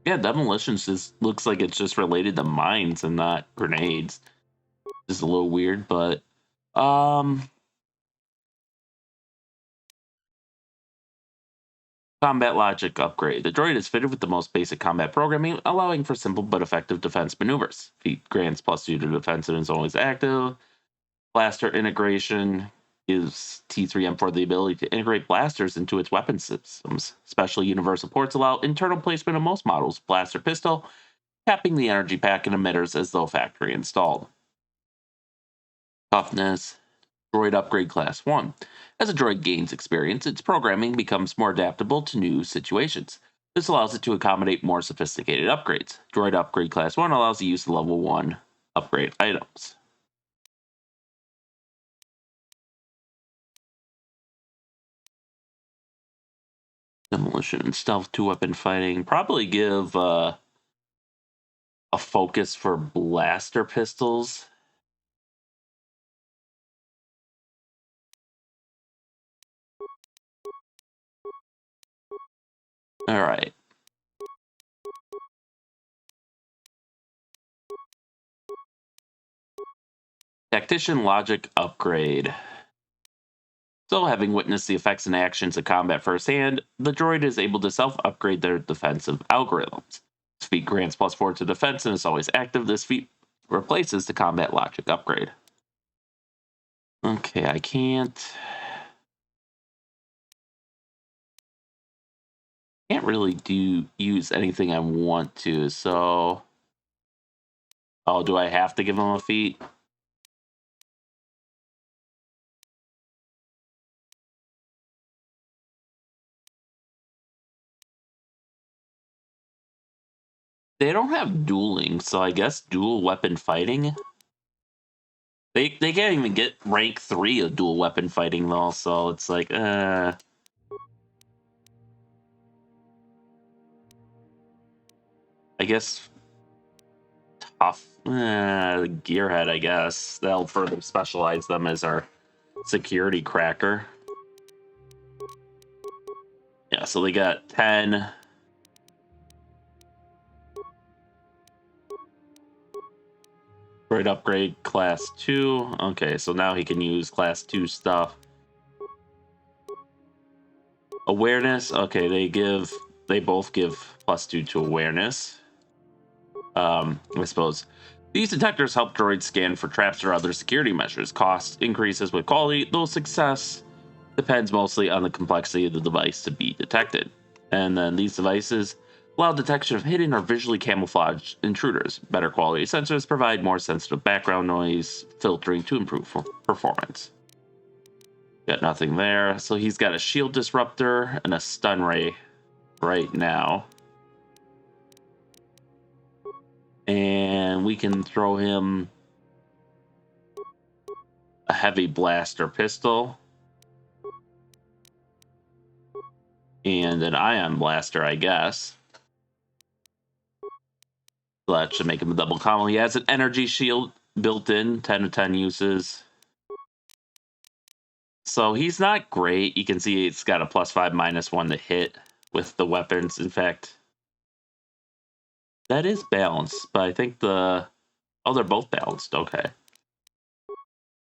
S1: Yeah, demolitions just looks like it's just related to mines and not grenades. Just a little weird, but combat logic upgrade. The droid is fitted with the most basic combat programming, allowing for simple but effective defense maneuvers. Feat grants +2 to defense and is always active. Blaster integration gives T3M4 the ability to integrate blasters into its weapon systems. Special universal ports allow internal placement of most models' blaster pistol, tapping the energy pack and emitters as though factory installed. Toughness, droid upgrade class 1. As a droid gains experience, its programming becomes more adaptable to new situations. This allows it to accommodate more sophisticated upgrades. Droid upgrade class 1 allows the use of level 1 upgrade items. Demolition and stealth 2-weapon fighting. Probably give a focus for blaster pistols. All right. Tactician logic upgrade. So, having witnessed the effects and actions of combat firsthand, the droid is able to self-upgrade their defensive algorithms. This feat grants +4 to defense and is always active. This feat replaces the combat logic upgrade. Okay, I can't really use anything I want to, so... Oh, do I have to give him a feat? They don't have dueling, so I guess dual weapon fighting. They can't even get rank 3 of dual weapon fighting though, so it's like, I guess tough. Gearhead, I guess. They'll further specialize them as our security cracker. Yeah, so they got 10. Droid upgrade class 2. Okay, so now he can use class 2 stuff. Awareness. Okay, they both give +2 to awareness. I suppose. These detectors help droids scan for traps or other security measures. Cost increases with quality, though success depends mostly on the complexity of the device to be detected. And then these devices allow detection of hidden or visually camouflaged intruders. Better quality sensors provide more sensitive background noise filtering to improve performance. Got nothing there. So he's got a shield disruptor and a stun ray right now. And we can throw him a heavy blaster pistol and an ion blaster, I guess. So that should make him a double combo. He has an energy shield built in, 10 of 10 uses. So he's not great. You can see it's got a +5, -1 to hit with the weapons. In fact, that is balanced, but I think the Oh, they're both balanced. Okay.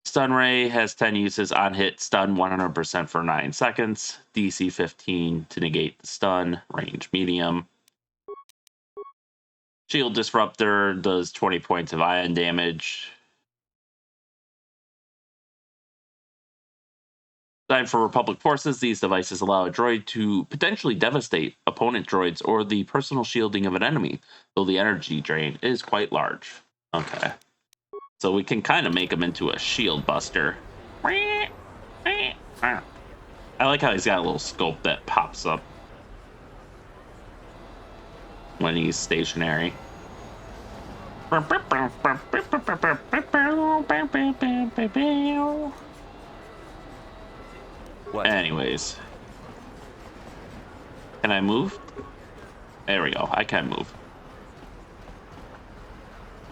S1: Stun Ray has 10 uses. On hit, stun 100% for 9 seconds. DC 15 to negate the stun. Range medium. Shield Disruptor does 20 points of ion damage. Designed for Republic forces, these devices allow a droid to potentially devastate opponent droids or the personal shielding of an enemy, though the energy drain is quite large. Okay. So we can kind of make him into a shield buster. I like how he's got a little scope that pops up when he's stationary.
S8: What?
S1: Anyways. Can I move? There we go. I can move.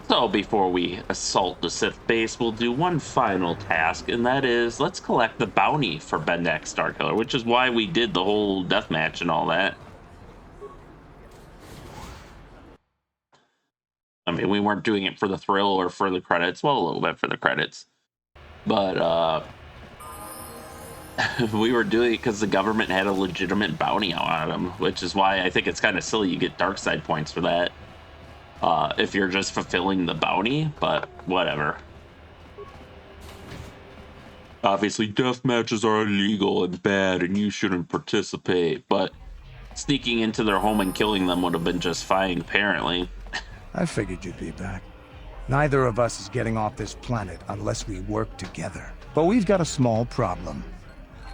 S1: So before we assault the Sith base, we'll do one final task, and that is, let's collect the bounty for Bendak Starkiller, which is why we did the whole deathmatch and all that. I mean, we weren't doing it for the thrill or for the credits. Well, a little bit for the credits. But, we were doing it because the government had a legitimate bounty on them, which is why I think it's kind of silly you get dark side points for that. If you're just fulfilling the bounty, but whatever. Obviously, death matches are illegal and bad, and you shouldn't participate, but sneaking into their home and killing them would have been just fine, apparently.
S13: I figured you'd be back. Neither of us is getting off this planet unless we work together. But we've got a small problem.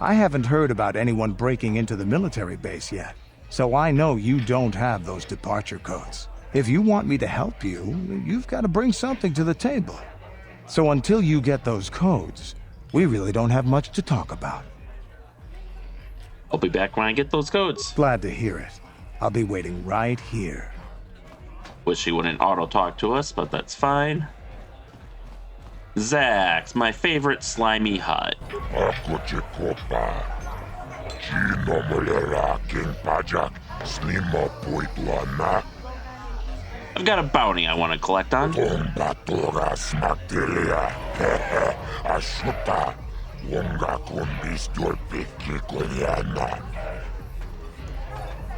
S13: I haven't heard about anyone breaking into the military base yet, so I know you don't have those departure codes. If you want me to help you, you've got to bring something to the table. So until you get those codes, we really don't have much to talk about.
S1: I'll be back when I get those codes.
S13: Glad to hear it. I'll be waiting right here.
S1: Wish he wouldn't auto-talk to us, but that's fine. Zax, my favorite slimy hut. I've got a bounty I want to collect on.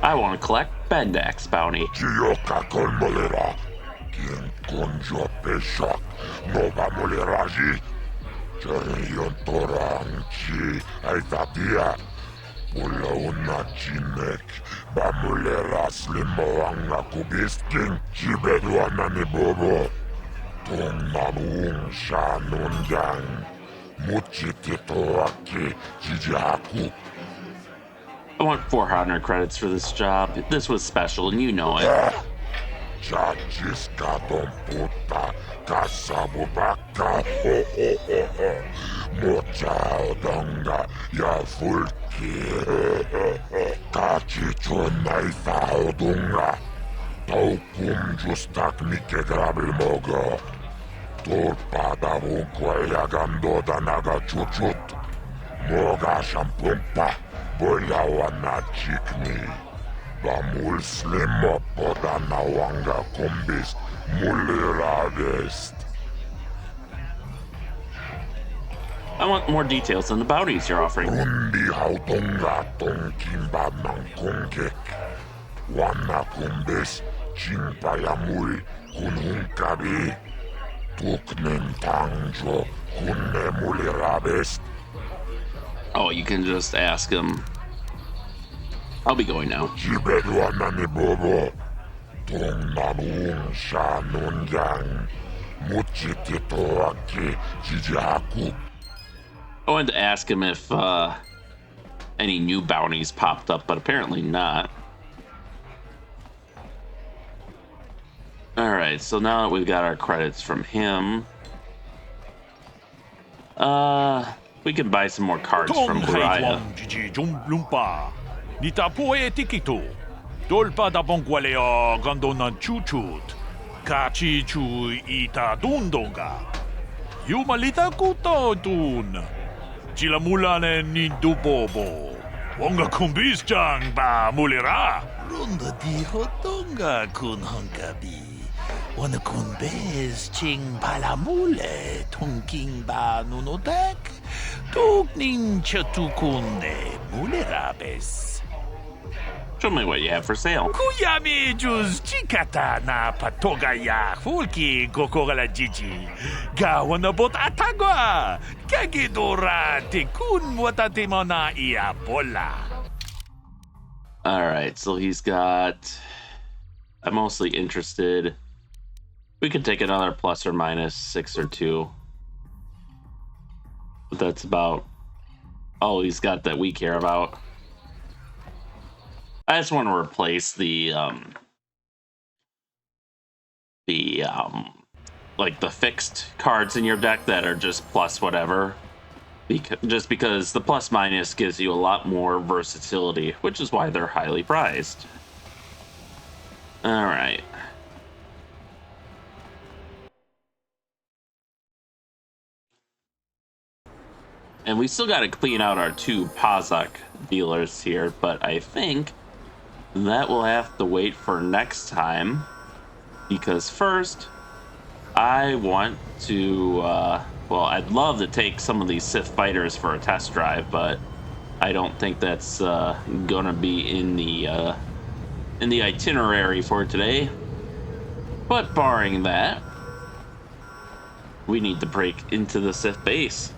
S1: I want to collect Bendak's bounty. I want 400 credits for this job. This was special, and you know it. I want more details on the bounties you're offering. Oh, you can just ask him. I'll be going now. I wanted to ask him if any new bounties popped up, but apparently not. Alright, so now that we've got our credits from him, we can buy some more cards from Brian.
S5: Chilamulane nindubobo. Wonga kumbis jang ba mulira.
S8: Runda di hotonga kun honkabi.
S5: Wanakun bez ching palamule tonking ba nunodak tugning chatukunde mulerabes.
S1: Show me what you have for sale.
S5: Kuyami juz chikata na patogaya fulki gokogala jiji. Gawanabot atagwa. Kagidora tikun watatimona iapola.
S1: Alright, so he's got... I'm mostly interested. We could take another plus or minus 6 or 2. But that's about all he's got that we care about. I just want to replace the like the fixed cards in your deck that are just plus whatever. Just because the plus minus gives you a lot more versatility, which is why they're highly prized. All right. And we still got to clean out our 2 Pazak dealers here, but I think that will have to wait for next time, because first I want to well, I'd love to take some of these Sith fighters for a test drive, but I don't think that's gonna be in the itinerary for today. But barring that, we need to break into the Sith base.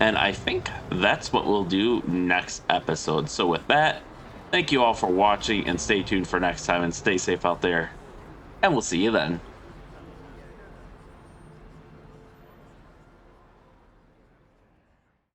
S1: And I think that's what we'll do next episode. So with that, thank you all for watching, and stay tuned for next time, and stay safe out there. And we'll see you then.